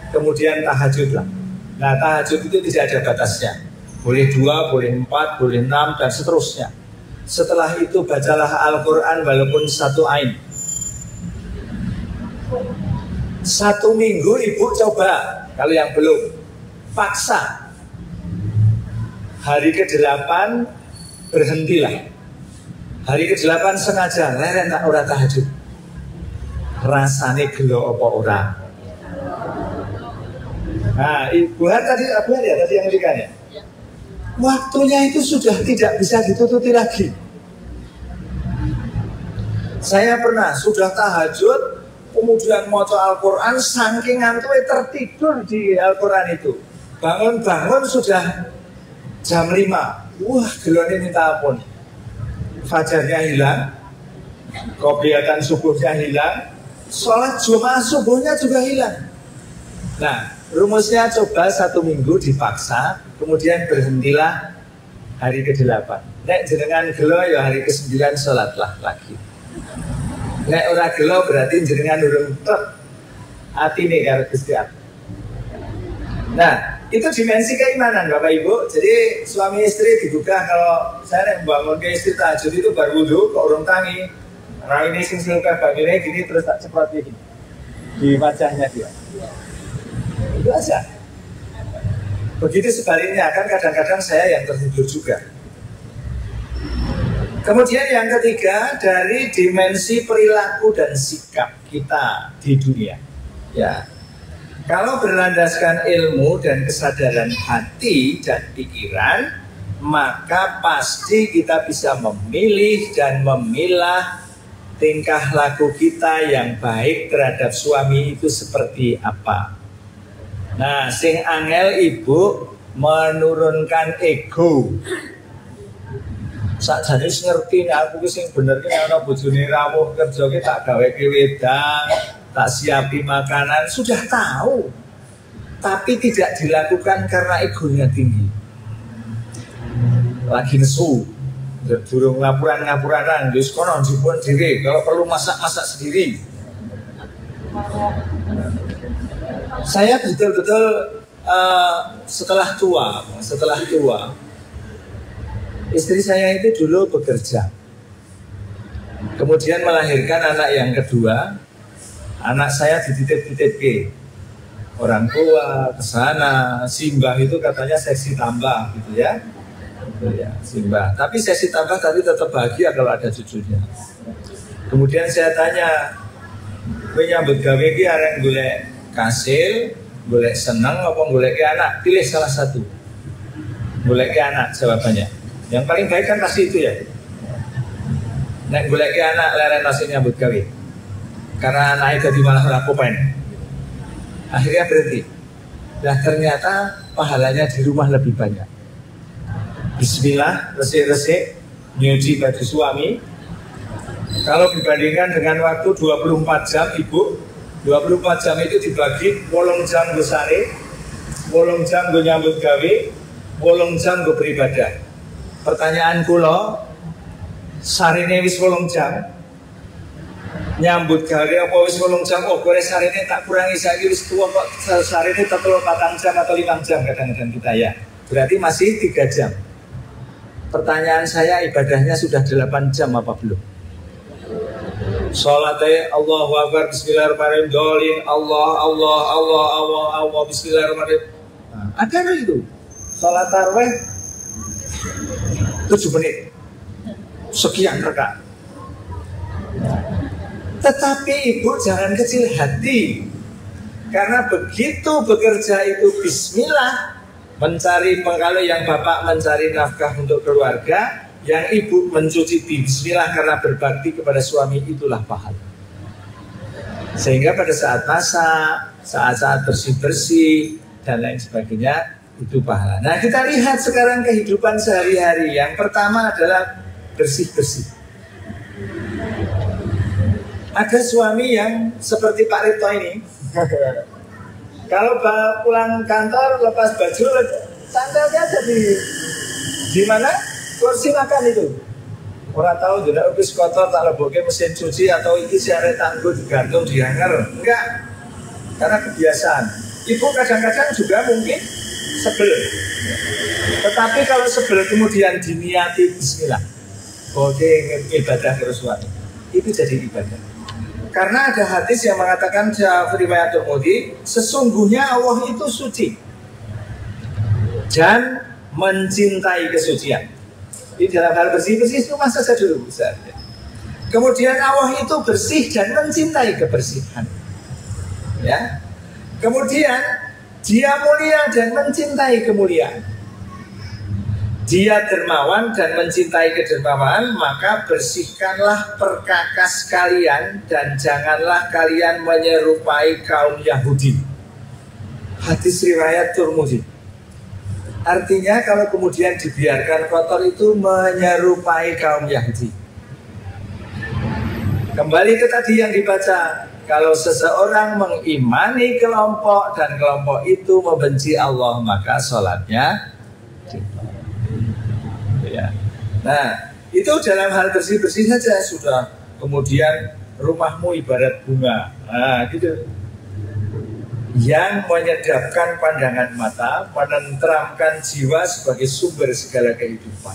kemudian tahajudlah. Nah, tahajud itu tidak ada batasnya. Boleh 2, boleh 4, boleh 6, dan seterusnya. Setelah itu bacalah Al-Quran walaupun 1 ain. 1 minggu ibu coba. Kalau yang belum, paksa. Hari ke-8 berhentilah. Hari ke-8 sengaja leren tak ora tahajud. Rasane gelo apa ora. Nah, Ibu Har tadi apa ya tadi yang ngendikane? Waktunya itu sudah tidak bisa ditutupi lagi. Saya pernah sudah tahajud, kemudian maca Al-Quran, saking ngantuknya tertidur di Al-Quran itu. Bangun-bangun sudah jam 5. Wah, gelone minta ampun. Fajarnya hilang, kegiatan subuhnya hilang, sholat Jumat subuhnya juga hilang. Nah, rumusnya coba 1 minggu dipaksa, kemudian berhentilah hari ke-8. Nek jenengan gelo ya hari ke-9 sholatlah lagi. Nek ora gelo berarti jenengan urung tek atine karo Gusti Allah. Nah, itu dimensi keimanan Bapak Ibu. Jadi suami istri dibuka, kalau saya membangun ke istri tahajud itu baru wudhu kok urung tangi. Nah ini silsilkah bagiannya gini terus tak seperti ini di wajahnya dia. Itu aja. Begitu sebaliknya, kan kadang-kadang saya yang tertidur juga. Kemudian yang ketiga, dari dimensi perilaku dan sikap kita di dunia. Ya, kalau berlandaskan ilmu dan kesadaran hati dan pikiran, maka pasti kita bisa memilih dan memilah tingkah laku kita yang baik terhadap suami itu seperti apa. Nah, sing angel ibu menurunkan ego. Sakjane ngerti nek aku sing bener ki ana bojone rawuh kerja ki tak gawe ke wedang, tak siapi makanan, sudah tahu. Tapi tidak dilakukan karena egonya tinggi. Lagi nesu. Durung ngapuran-ngapuranan, wis kono dipun dhewe, kalau perlu masak-masak sendiri. Saya betul-betul setelah tua, istri saya itu dulu bekerja, kemudian melahirkan anak yang kedua. Anak saya dititip-titip ke orang tua ke sana, simbah itu katanya seksi tambah gitu ya. Ya, simbah. Tapi sesi tambah tapi tetap bahagia kalau ada cucunya. Kemudian saya tanya, menyambut gawe ki arek golek kasil, golek seneng apa golek ke anak? Pilih salah satu. Golek ke anak jawabannya. Yang paling baik kan pasti itu ya. Nek golek ke anak leren nasi nyambut gawe. Karena anaknya jadi malah rapopen. Akhirnya berhenti. Nah ternyata pahalanya di rumah lebih banyak. Bismillah, resik-resik, nyuci baju suami. Kalau dibandingkan dengan waktu 24 jam ibu, 24 jam itu dibagi 8 jam gue sare, 8 jam gue nyambut gawe, 8 jam gue beribadah. Pertanyaan kula, sarine wis 8 jam, nyambut gawe apa wis 8 jam, oh gue sarine tak kurangi saiki wis tua kok sarine tetep 4 jam atau 5 jam kadang-kadang kita ya. Berarti masih 3 jam. Pertanyaan saya, ibadahnya sudah 8 jam apa belum? Sholatnya Allahu Akbar, Bismillahirrahmanirrahim, dolin Allah, Bismillahirrahmanirrahim. Nah, ada itu. Sholat tarawih 7 menit, sekian rakaat. Tetapi ibu jangan kecil hati, karena begitu bekerja itu Bismillah. Mencari, kalau yang bapak mencari nafkah untuk keluarga, yang ibu mencuci bismillah karena berbakti kepada suami, itulah pahala. Sehingga pada saat masak, saat-saat bersih-bersih dan lain sebagainya, itu pahala. Nah kita lihat sekarang kehidupan sehari-hari. Yang pertama adalah bersih-bersih. Ada suami yang seperti Pak Rito ini. Kalau pulang kantor lepas baju, sandalnya ada di mana? Kursi makan itu. Orang tahu tidak habis kotor tak leboke mesin cuci atau ini siare tangguh digantung di hanger. Enggak. Karena kebiasaan. Ibu kadang-kadang juga mungkin sebel. Tetapi kalau sebel kemudian diniati bismillah. Oke, ibadah kerusuhan. Itu jadi ibadah. Karena ada hadis yang mengatakan riwayat Tirmidzi, sesungguhnya Allah itu suci dan mencintai kesucian. Di dalam hal bersih-bersih itu masa saja dulu bisa. Kemudian Allah itu bersih dan mencintai kebersihan. Ya. Kemudian Dia mulia dan mencintai kemuliaan. Dia dermawan dan mencintai kedermawanan, maka bersihkanlah perkakas kalian dan janganlah kalian menyerupai kaum Yahudi. Hadis riwayat Tirmidzi. Artinya kalau kemudian dibiarkan kotor itu menyerupai kaum Yahudi. Kembali ke tadi yang dibaca, kalau seseorang mengimani kelompok dan kelompok itu membenci Allah, maka sholatnya ya. Nah, itu dalam hal bersih-bersih saja sudah. Kemudian rumahmu ibarat bunga, nah gitu, yang menyedapkan pandangan mata, menenteramkan jiwa sebagai sumber segala kehidupan.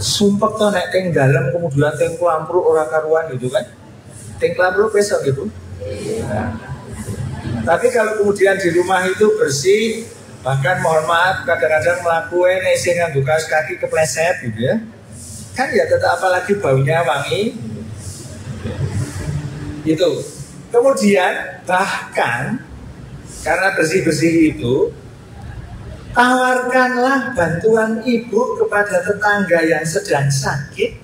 Sumpek toh nek teng dalam kemudian teng kelampruk ora karuan gitu kan. Teng kelampruk besok gitu. Nah, tapi kalau kemudian di rumah itu bersih, bahkan mohon maaf kadang-kadang melakukan sing nganggo kaos kaki kepleset gitu ya. Kan ya tetap apalagi baunya wangi. Itu. Kemudian bahkan karena bersih-bersih itu, tawarkanlah bantuan ibu kepada tetangga yang sedang sakit,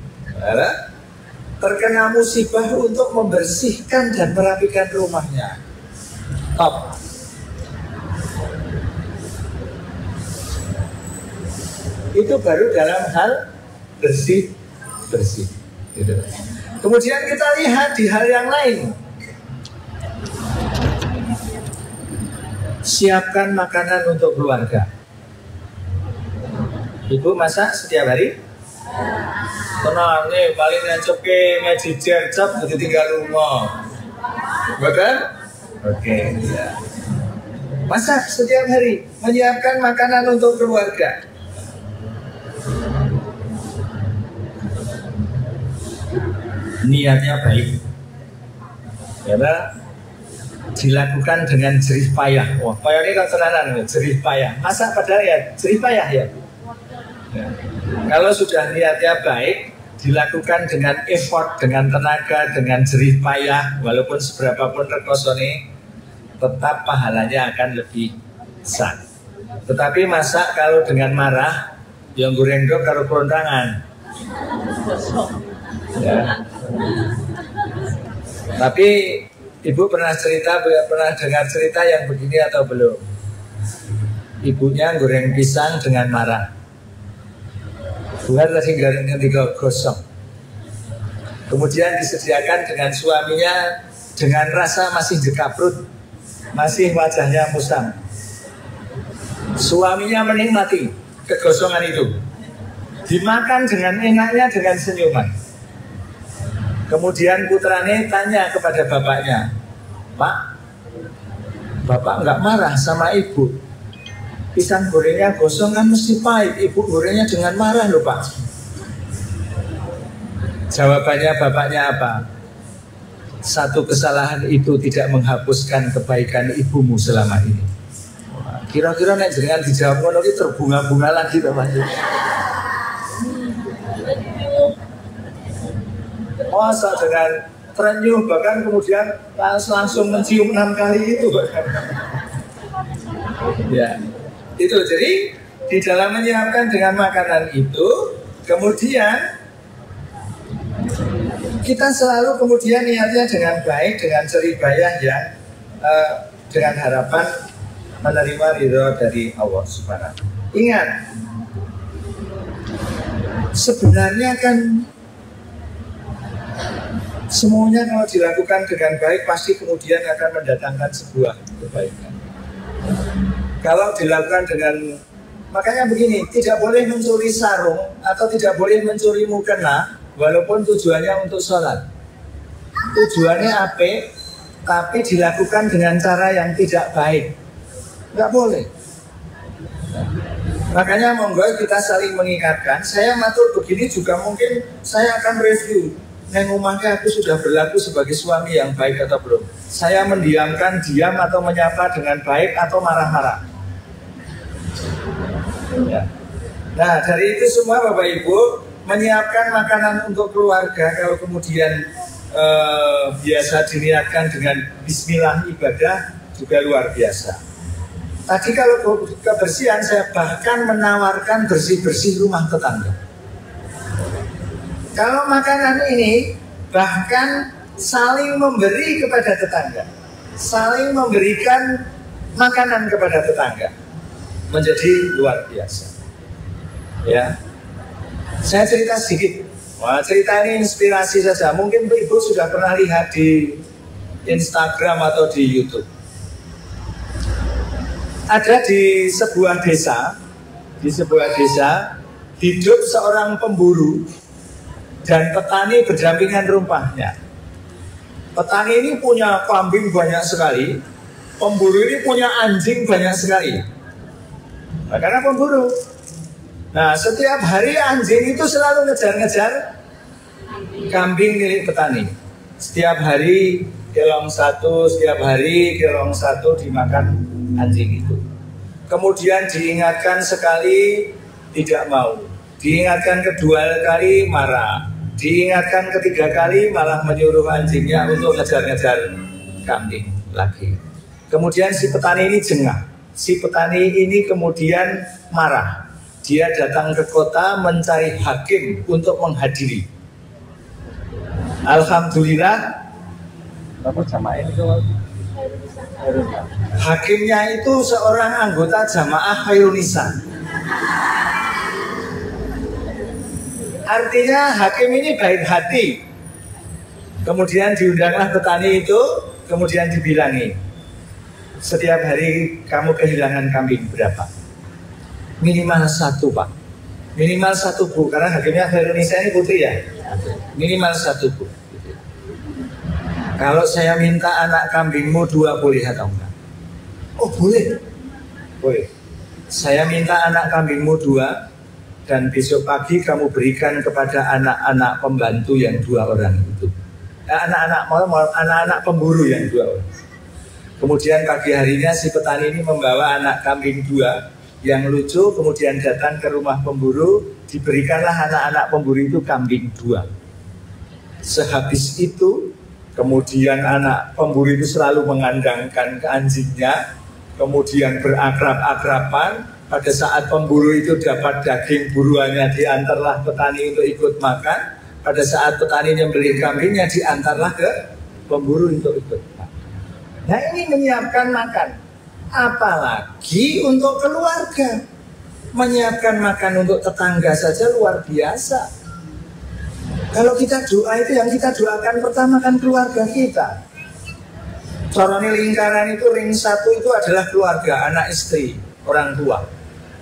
terkena musibah untuk membersihkan dan merapikan rumahnya. Top. Itu baru dalam hal bersih-bersih. Gitu. Kemudian kita lihat di hal yang lain. Siapkan makanan untuk keluarga. Ibu masak setiap hari? Tenang nih, paling ngancepke ngaji jercap jadi tinggal rumah. Betul? Oke, ya. Masak setiap hari, menyiapkan makanan untuk keluarga. Niatnya baik. Karena dilakukan dengan jerih payah. Wah, payah ini kan tenanan, jerih payah. Masak padahal ya jerih payah ya. Ya. Kalau sudah niatnya baik, dilakukan dengan effort, dengan tenaga, dengan jerih payah, walaupun seberapapun rekosone, tetap pahalanya akan lebih besar. Tetapi masak kalau dengan marah, yang goreng dok kalau kerontangan. Ya. Tapi ibu pernah dengar cerita yang begini atau belum? Ibunya goreng pisang dengan marah. Bukan tadi gorengnya digosok. Kemudian disediakan dengan suaminya dengan rasa masih jekaprut, masih wajahnya musam. Suaminya menikmati kegosongan itu. Dimakan dengan enaknya, dengan senyuman. Kemudian putranya tanya kepada bapaknya, Pak, Bapak nggak marah sama ibu? Pisang gorengnya gosong kan mesti pahit, ibu gorengnya dengan marah loh Pak. Jawabannya bapaknya apa? Satu kesalahan itu tidak menghapuskan kebaikan ibumu selama ini. Kira-kira nek jenengan dijawab ngono iki terbunga-bunga lagi to Mas. Masa dengan terenyuh bahkan kemudian langsung mencium 6 kali itu bahkan. Ya, itu jadi di dalam menyiapkan dengan makanan itu, kemudian kita selalu kemudian niatnya dengan baik, dengan jerih payah ya, dengan harapan menerima ridho dari Allah Subhanahu. Ingat, sebenarnya kan semuanya kalau dilakukan dengan baik pasti kemudian akan mendatangkan sebuah kebaikan. Kalau dilakukan dengan, makanya begini, tidak boleh mencuri sarung atau tidak boleh mencuri mukena walaupun tujuannya untuk sholat. Tujuannya apik, tapi dilakukan dengan cara yang tidak baik. Nggak boleh. Makanya monggo kita saling mengingatkan. Saya matur begini juga mungkin saya akan review. Neng rumahnya aku sudah berlaku sebagai suami yang baik atau belum? Saya mendiamkan, diam atau menyapa dengan baik atau marah-marah? Ya. Nah dari itu semua Bapak Ibu, menyiapkan makanan untuk keluarga kalau kemudian biasa diniatkan dengan bismillah ibadah juga luar biasa. Tadi kalau kebersihan saya bahkan menawarkan bersih-bersih rumah tetangga. Kalau makanan ini bahkan saling memberi kepada tetangga, saling memberikan makanan kepada tetangga, menjadi luar biasa. Ya, saya cerita sedikit. Wah, cerita ini inspirasi saja. Mungkin Ibu sudah pernah lihat di Instagram atau di YouTube. Ada di sebuah desa, hidup seorang pemburu dan petani berdampingan rumpahnya. Petani ini punya kambing banyak sekali, pemburu ini punya anjing banyak sekali. Nah, karena pemburu. Nah, setiap hari anjing itu selalu ngejar-ngejar kambing milik petani. Setiap hari kelong satu dimakan anjing itu. Kemudian diingatkan sekali tidak mau, diingatkan kedua kali marah, diingatkan ketiga kali malah menyuruh anjingnya untuk ngejar-ngejar kambing lagi. Kemudian si petani ini jengah, si petani ini kemudian marah. Dia datang ke kota mencari hakim untuk menghadiri. Alhamdulillah, hakimnya itu seorang anggota jamaah Khairunisa. Artinya hakim ini baik hati. Kemudian diundanglah petani itu, kemudian dibilangi, setiap hari kamu kehilangan kambing berapa? Minimal satu, Pak. Minimal satu, Bu. Karena hakimnya Khairunisa ini putri ya. Minimal satu, Bu. Kalau saya minta anak kambingmu 2 boleh atau enggak? Oh boleh. Boleh. Saya minta anak kambingmu 2 dan besok pagi kamu berikan kepada anak-anak pembantu yang 2 orang itu. Anak-anak pemburu yang 2 orang. Kemudian pagi harinya si petani ini membawa anak kambing 2 yang lucu, kemudian datang ke rumah pemburu, diberikanlah anak-anak pemburu itu kambing 2. Sehabis itu, kemudian anak pemburu itu selalu mengandangkan ke anjingnya, kemudian berakrab-akraban. Pada saat pemburu itu dapat daging buruannya, diantarlah petani untuk ikut makan. Pada saat petani membeli kambingnya, diantarlah ke pemburu untuk ikut makan. Nah, ini menyiapkan makan. Apalagi untuk keluarga. Menyiapkan makan untuk tetangga saja luar biasa. Kalau kita doa itu yang kita doakan pertama kan keluarga kita. Coroni lingkaran itu ring 1 itu adalah keluarga, anak istri, orang tua.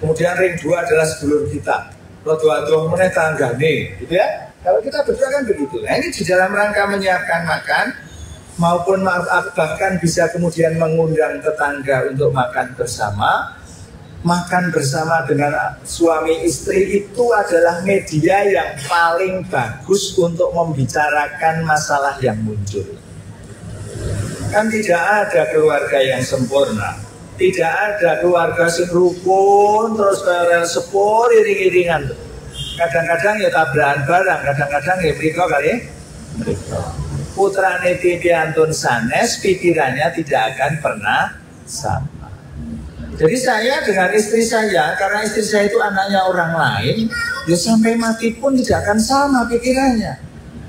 Kemudian ring 2 adalah sedulur kita. Rodo-rodo meneh tanggane, gitu ya. Kalau kita berdoa kan begitu. Nah, ini di dalam rangka menyiapkan makan maupun bahkan bisa kemudian mengundang tetangga untuk makan bersama. Makan bersama dengan suami istri itu adalah media yang paling bagus untuk membicarakan masalah yang muncul. Kan tidak ada keluarga yang sempurna, tidak ada keluarga sing rukun terus bareng sepur iring-iringan. Kadang-kadang ya tabrakan barang, kadang-kadang ya mriko kali. Putrane piantun sanes, pikirannya tidak akan pernah sama. Jadi saya dengan istri saya, karena istri saya itu anaknya orang lain, ya sampai mati pun tidak akan sama pikirannya.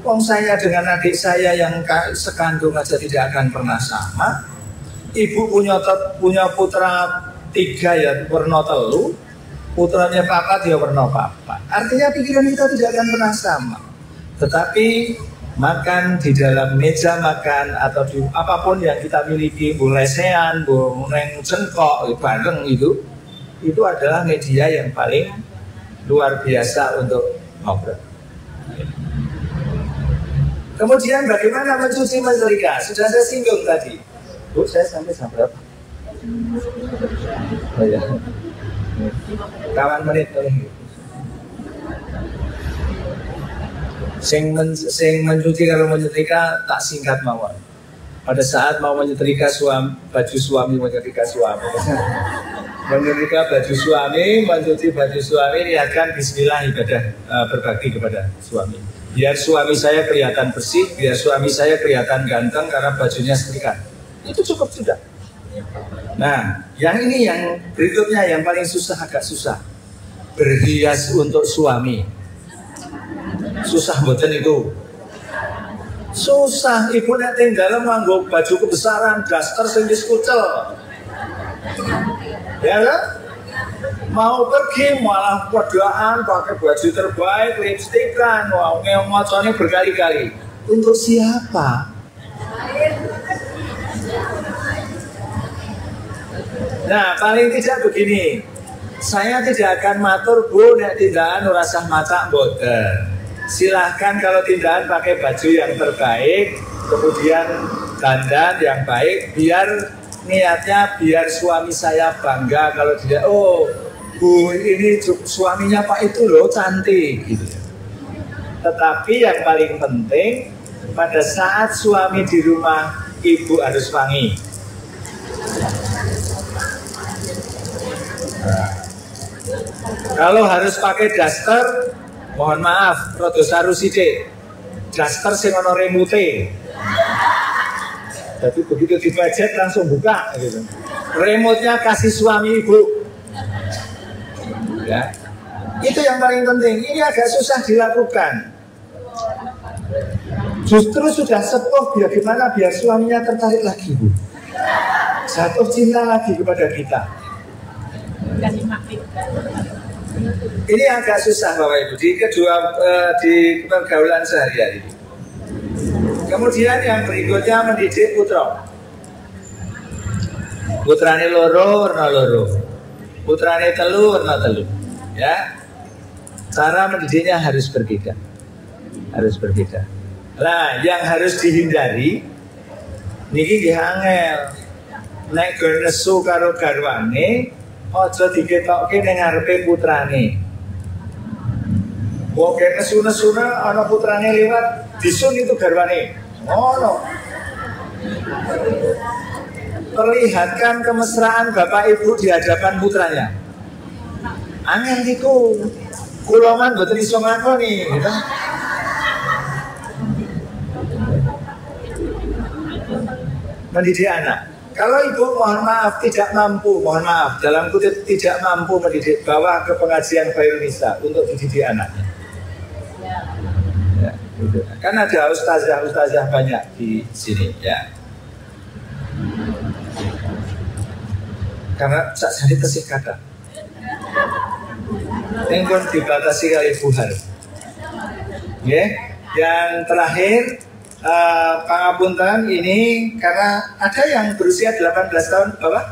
Wong saya dengan adik saya yang sekandung aja tidak akan pernah sama. Ibu punya putra 3 ya warna 3, putranya 4 ya warna 4. Artinya pikiran kita tidak akan pernah sama. Tetapi makan di dalam meja makan atau di apapun yang kita miliki, bulesean, neng cengkok, bareng itu adalah media yang paling luar biasa untuk ngobrol. Kemudian bagaimana mencuci menyetrika? Sudah saya singgung tadi. Bu, saya sampai jam berapa? Oh ya, 8 menit. Sing mencuci kalau menyetrika tak singkat mawon. Pada saat mau menyetrika baju suami, menyetrika suami. Menyetrika baju suami, mencuci baju suami, niatkan bismillah ibadah berbakti kepada suami. Biar suami saya kelihatan bersih, biar suami saya kelihatan ganteng karena bajunya setrika. Itu cukup sudah. Nah, yang ini yang berikutnya yang paling susah, agak susah. Berhias untuk suami. Susah mboten itu. Susah, ibu nek tinggal nganggo baju kebesaran, daster sing wis kucel. Ya kan? Mau pergi malah berdoaan pakai baju terbaik, lipstikan, wah ngomongnya berkali-kali. Untuk siapa? Nah, paling tidak begini. Saya tidak akan matur bu, nek tindakan rasah mata boten. Silahkan kalau tindakan pakai baju yang terbaik, kemudian dandan yang baik, biar niatnya biar suami saya bangga kalau dia, oh bu ini suaminya Pak itu loh cantik gitu. Tetapi yang paling penting pada saat suami di rumah, ibu harus wangi. Kalau harus pakai daster, mohon maaf, rada saru sithik. Daster sing ana remote. Jadi begitu dipencet langsung buka gitu. Remote-nya kasih suami ibu. Ya. Itu yang paling penting. Ini agak susah dilakukan. Justru sudah sepuh bagaimana biar suaminya tertarik lagi, Bu. Jatuh cinta lagi kepada kita. Ini agak susah Bapak Ibu di pergaulan sehari-hari. Kemudian yang berikutnya mendidik putra. Putrane loro warna loro, putrane telu warna telu. Ya, cara mendidiknya harus berbeda, harus berbeda. Nah, yang harus dihindari niki nggih angel. Nek go nesu karo garwane, aja diketokke ning ngarepe putrane. Wong nesu-nesuna ana putrane lewat, disun itu garwane. Ngono. Perlihatkan kemesraan bapak ibu di hadapan putranya. Angel niku. Kula man mboten iso ngakoni, gitu. Mendidik anak. Kalau ibu mohon maaf tidak mampu, mohon maaf dalam kutip tidak mampu mendidik, bawa ke pengajian Khairun Nisa untuk dididik anaknya. Ya, gitu. Kan ada ustazah banyak di sini ya. Karena jadi tesih kata. Engkon dibatasi kali buhar. Ya, yang terakhir pangapunten ini karena ada yang berusia 18 tahun bawah.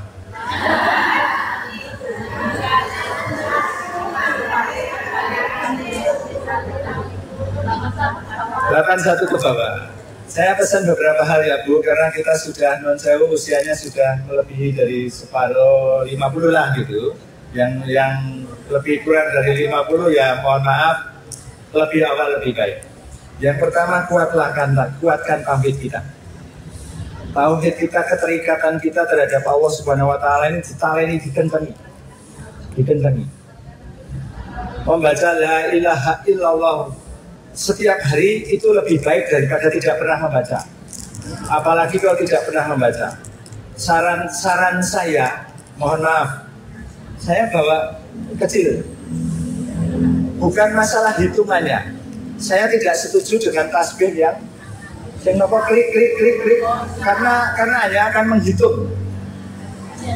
81 ke bawah. Saya pesan beberapa hal ya Bu, karena kita sudah non sewu usianya sudah melebihi dari separuh 50 lah gitu. Yang lebih kurang dari 50 ya mohon maaf, lebih awal lebih baik. Yang pertama kuatkan tauhid kita. Tauhid kita, keterikatan kita terhadap Allah Subhanahu wa taala ini dikentangi. Membaca la ilaha illallah setiap hari itu lebih baik daripada tidak pernah membaca. Apalagi kalau tidak pernah membaca. Saran saya, mohon maaf, saya bawa kecil. Bukan masalah hitungannya. Saya tidak setuju dengan tasbih yang klik karena hanya akan menghitung.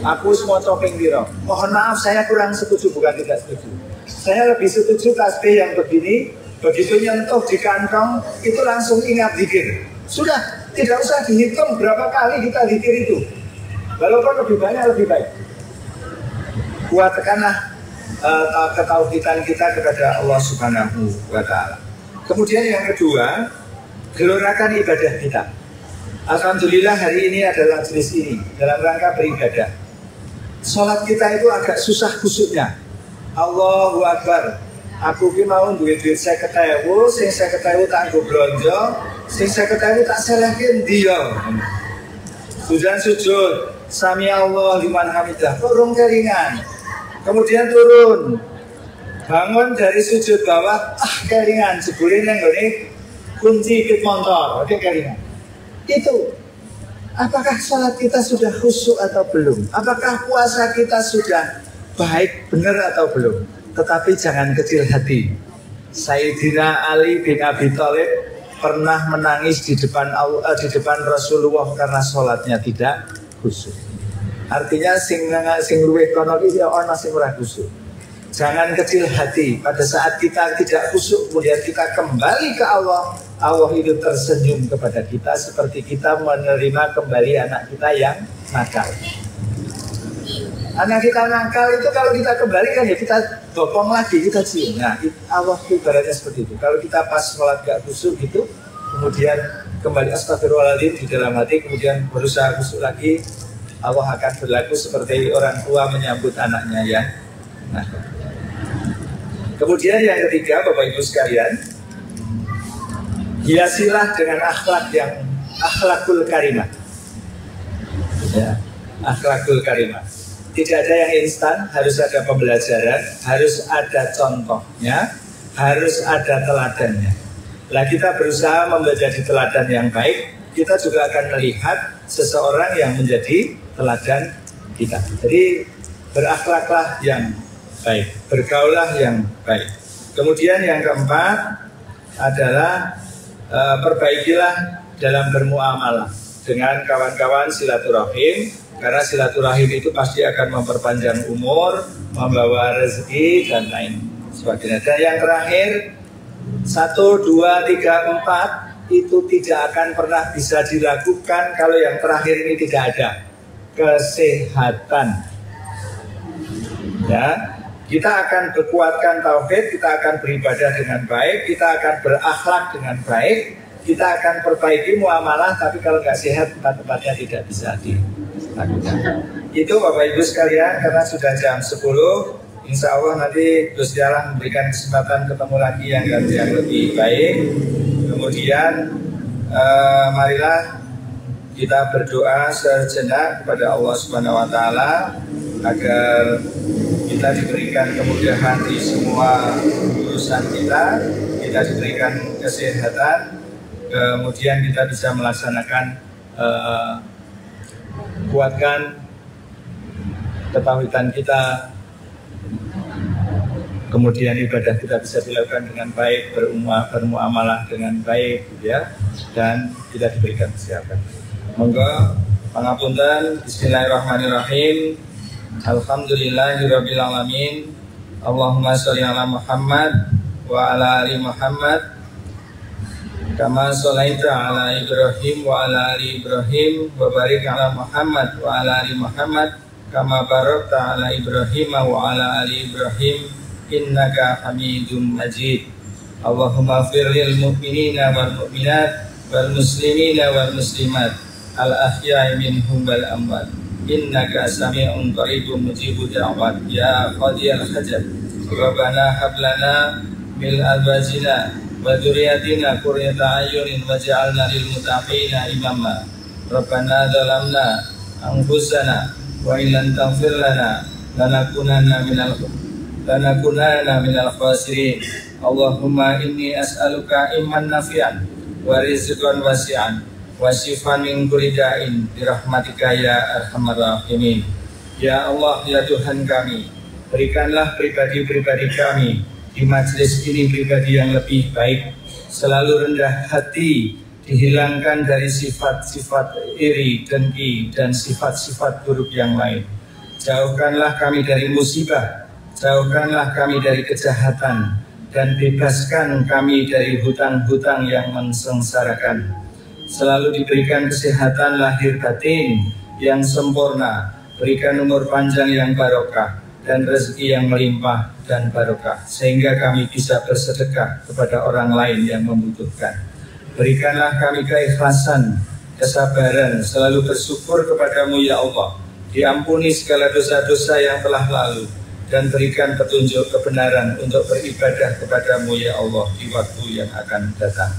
Aku semua topeng biro. Mohon maaf, saya kurang setuju, bukan tidak setuju. Saya lebih setuju tasbih yang begini. Begitu nyentuh di kantong, itu langsung ingat zikir. Sudah, tidak usah dihitung berapa kali kita zikir itu. Walaupun lebih banyak, lebih baik. Kuatkanlah ketauhidan kita kepada Allah Subhanahu wa ta'ala. Kemudian yang kedua, gelorakan ibadah kita. Alhamdulillah hari ini adalah jenis ini, dalam rangka beribadah. Sholat kita itu agak susah khusyuknya. Allahu Akbar. Aku ki mau duit 50.000, sing 50.000 tak nggo blonjo, sing 50.000 tak selehke ndi yo. Sujud, sami Allah liman hamidah, turun kelingan. Kemudian turun. Bangun dari sujud bawah, kelingan, jebule nang ngene kunci pit motor, oke kelingan. Itu. Apakah salat kita sudah khusyuk atau belum? Apakah puasa kita sudah baik benar atau belum? Tetapi jangan kecil hati. Sayyidina Ali bin Abi Thalib pernah menangis di depan Rasulullah karena sholatnya tidak khusyuk. Artinya sing luwih kono iki ya ana sing ora khusyuk. Jangan kecil hati. Pada saat kita tidak khusyuk, kemudian kita kembali ke Allah, Allah itu tersenyum kepada kita seperti kita menerima kembali anak kita yang nakal. Anak kita nakal itu kalau kita kembalikan ya kita bopong lagi, kita cium. Nah, Allah itu ibaratnya seperti itu. Kalau kita pas sholat gak khusyuk gitu, kemudian kembali astagfirullahaladzim di dalam hati, kemudian berusaha khusyuk lagi, Allah akan berlaku seperti orang tua menyambut anaknya ya. Nah, kemudian yang ketiga, Bapak Ibu sekalian, hiasilah dengan akhlak yang akhlakul karimah. Ya, akhlakul karimah. Tidak ada yang instan, harus ada pembelajaran, harus ada contohnya, harus ada teladannya. Nah, kita berusaha menjadi teladan yang baik, kita juga akan melihat seseorang yang menjadi teladan kita. Jadi berakhlaklah yang baik, bergaulah yang baik. Kemudian yang keempat adalah perbaikilah dalam bermuamalah dengan kawan-kawan silaturahim. Karena silaturahim itu pasti akan memperpanjang umur, membawa rezeki dan lain sebagainya. Dan yang terakhir, 1, 2, 3, 4 itu tidak akan pernah bisa dilakukan kalau yang terakhir ini tidak ada kesehatan. Ya, kita akan berkuatkan tauhid, kita akan beribadah dengan baik, kita akan berakhlak dengan baik, kita akan perbaiki muamalah. Tapi kalau nggak sehat, tempat-tempatnya tidak bisa dilakukan. Itu Bapak Ibu sekalian, karena sudah jam 10, insya Allah nanti Gus Jalah memberikan kesempatan ketemu lagi yang lebih baik. Kemudian marilah kita berdoa sejenak kepada Allah Subhanahu Wa Taala agar kita diberikan kemudahan di semua urusan kita diberikan kesehatan, kemudian kita bisa melaksanakan kuatkan ketauhidan kita, kemudian ibadah kita bisa dilakukan dengan baik, bermuamalah dengan baik, ya, dan kita diberikan kesehatan. Monggo pangapunten. Bismillahirrahmanirrahim. Alhamdulillahirabbil alamin. Allahumma sholli ala Muhammad wa ala ali Muhammad. Kama sholaita ala Ibrahim wa ala ali Ibrahim wa barik ala Muhammad wa ala ali Muhammad kama barakta ala Ibrahim wa ala ali Ibrahim innaka Hamidum Majid. Allahumma ighfir lil mu'minina wal mu'minat wal muslimina wal muslimat al ahya'i minhum wal amwat innaka sami'un qaribun mujibud da'wat ya qadiyal hajat. Rabbana hab lana min azwajina wa dzurriyyatina qurrata a'yunin waj'alna lil muttaqina imama. Rabbana zalamna anfusana wa illam taghfir lana lanakunanna minal khasirin. Allahumma inni as'aluka iman nafi'an wa rizqan wasi'an wa shifaan min kulli da'in bi rahmatika ya arhamar rahimin. Ya Allah, ya Tuhan kami, berikanlah pribadi-pribadi kami di majelis ini pribadi yang lebih baik, selalu rendah hati, dihilangkan dari sifat-sifat iri, dengki, dan sifat-sifat buruk yang lain. Jauhkanlah kami dari musibah, jauhkanlah kami dari kejahatan, dan bebaskan kami dari hutang-hutang yang mensengsarakan. Selalu diberikan kesehatan lahir batin yang sempurna, berikan umur panjang yang barokah, dan rezeki yang melimpah dan barokah, sehingga kami bisa bersedekah kepada orang lain yang membutuhkan. Berikanlah kami keikhlasan, kesabaran, selalu bersyukur kepadamu ya Allah. Diampuni segala dosa-dosa yang telah lalu, dan berikan petunjuk kebenaran untuk beribadah kepadamu ya Allah di waktu yang akan datang.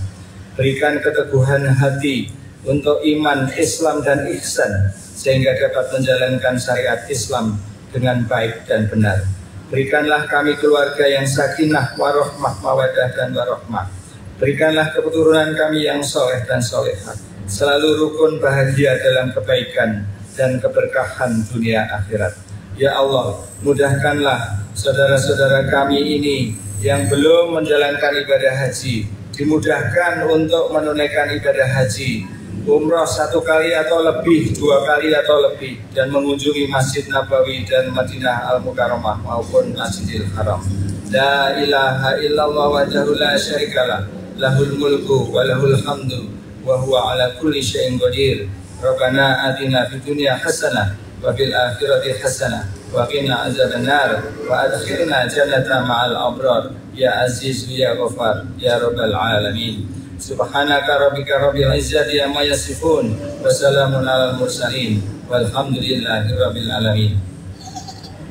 Berikan keteguhan hati untuk iman, Islam, dan ihsan, sehingga dapat menjalankan syariat Islam dengan baik dan benar. Berikanlah kami keluarga yang sakinah, warohmah, mawadah, dan warohmah. Berikanlah keturunan kami yang soleh dan solehah, selalu rukun bahagia dalam kebaikan dan keberkahan dunia akhirat. Ya Allah, mudahkanlah saudara-saudara kami ini yang belum menjalankan ibadah haji, dimudahkan untuk menunaikan ibadah haji, umroh 1 kali atau lebih, 2 kali atau lebih, dan mengunjungi Masjid Nabawi dan Madinah Al-Mukarramah maupun Masjidil Haram. La ilaha illallah wahdahu la syarikalah, lahul mulku wa lahul hamdu wa huwa ala kulli syai'in qadir. Rabbana atina fid dunya hasanah wa fil akhirati hasanah wa qina azabannar wa adkhilna jannata ma'al abrar ya aziz ya ghafar ya rabbal alamin. Subhanaka rabbika rabbil izzati amma yasifun wa salamun alal mursalin walhamdulillahi rabbil alamin.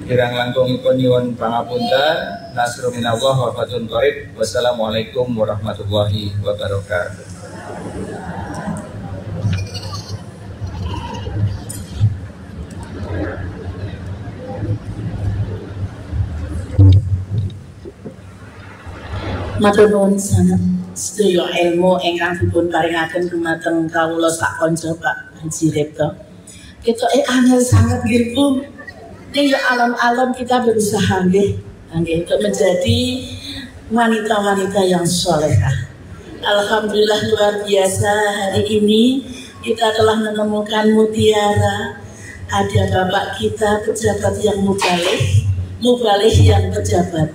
Kirang langkungipun nyuwun pangapunten, nasru minallah wa fatun qarib. Wassalamualaikum warahmatullahi wabarakatuh. Matur nuwun sanget sedaya ilmu ingkang dipun paringaken dumateng kawula sak kanca Pak Haji Repto. Ketoke angel sanget nggih Bu. Ya alon-alon kita berusaha nggih untuk menjadi wanita-wanita yang solehah. Alhamdulillah luar biasa, hari ini kita telah menemukan mutiara. Ada bapak kita pejabat yang mubalih yang pejabat.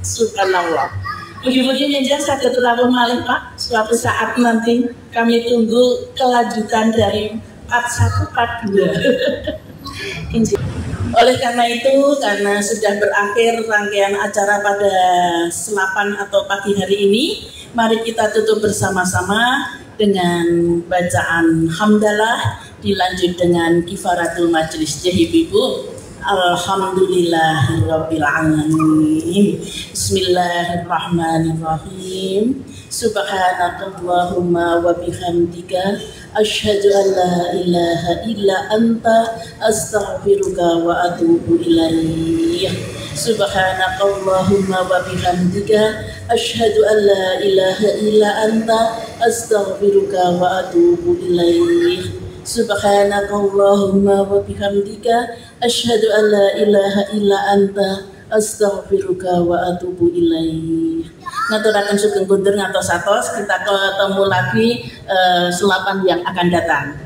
Subhanallah. Mugi-mugi njenengan saged rawuh malih Pak. Suatu saat nanti kami tunggu kelanjutan dari part 1 part 2. Oleh karena itu, karena sudah berakhir rangkaian acara pada selapan atau pagi hari ini, mari kita tutup bersama-sama dengan bacaan hamdalah, dilanjut dengan kifaratul majlis. Jadi Ibu, alhamdulillahirabbil alamin. Bismillahirrahmanirrahim. Subhanakallahumma wa bihamdika asyhadu an la ilaha illa anta astaghfiruka wa atubu ilaik. Subhanakallahumma wa bihamdika asyhadu an la ilaha illa anta astaghfiruka wa atubu ilaik. Subhanakallahumma wa bihamdika asyhadu an la ilaha illa anta astaghfiruka wa atubu ilaik. Ngaturaken sugeng kundur ngantos satos, kita ketemu lagi selapan yang akan datang.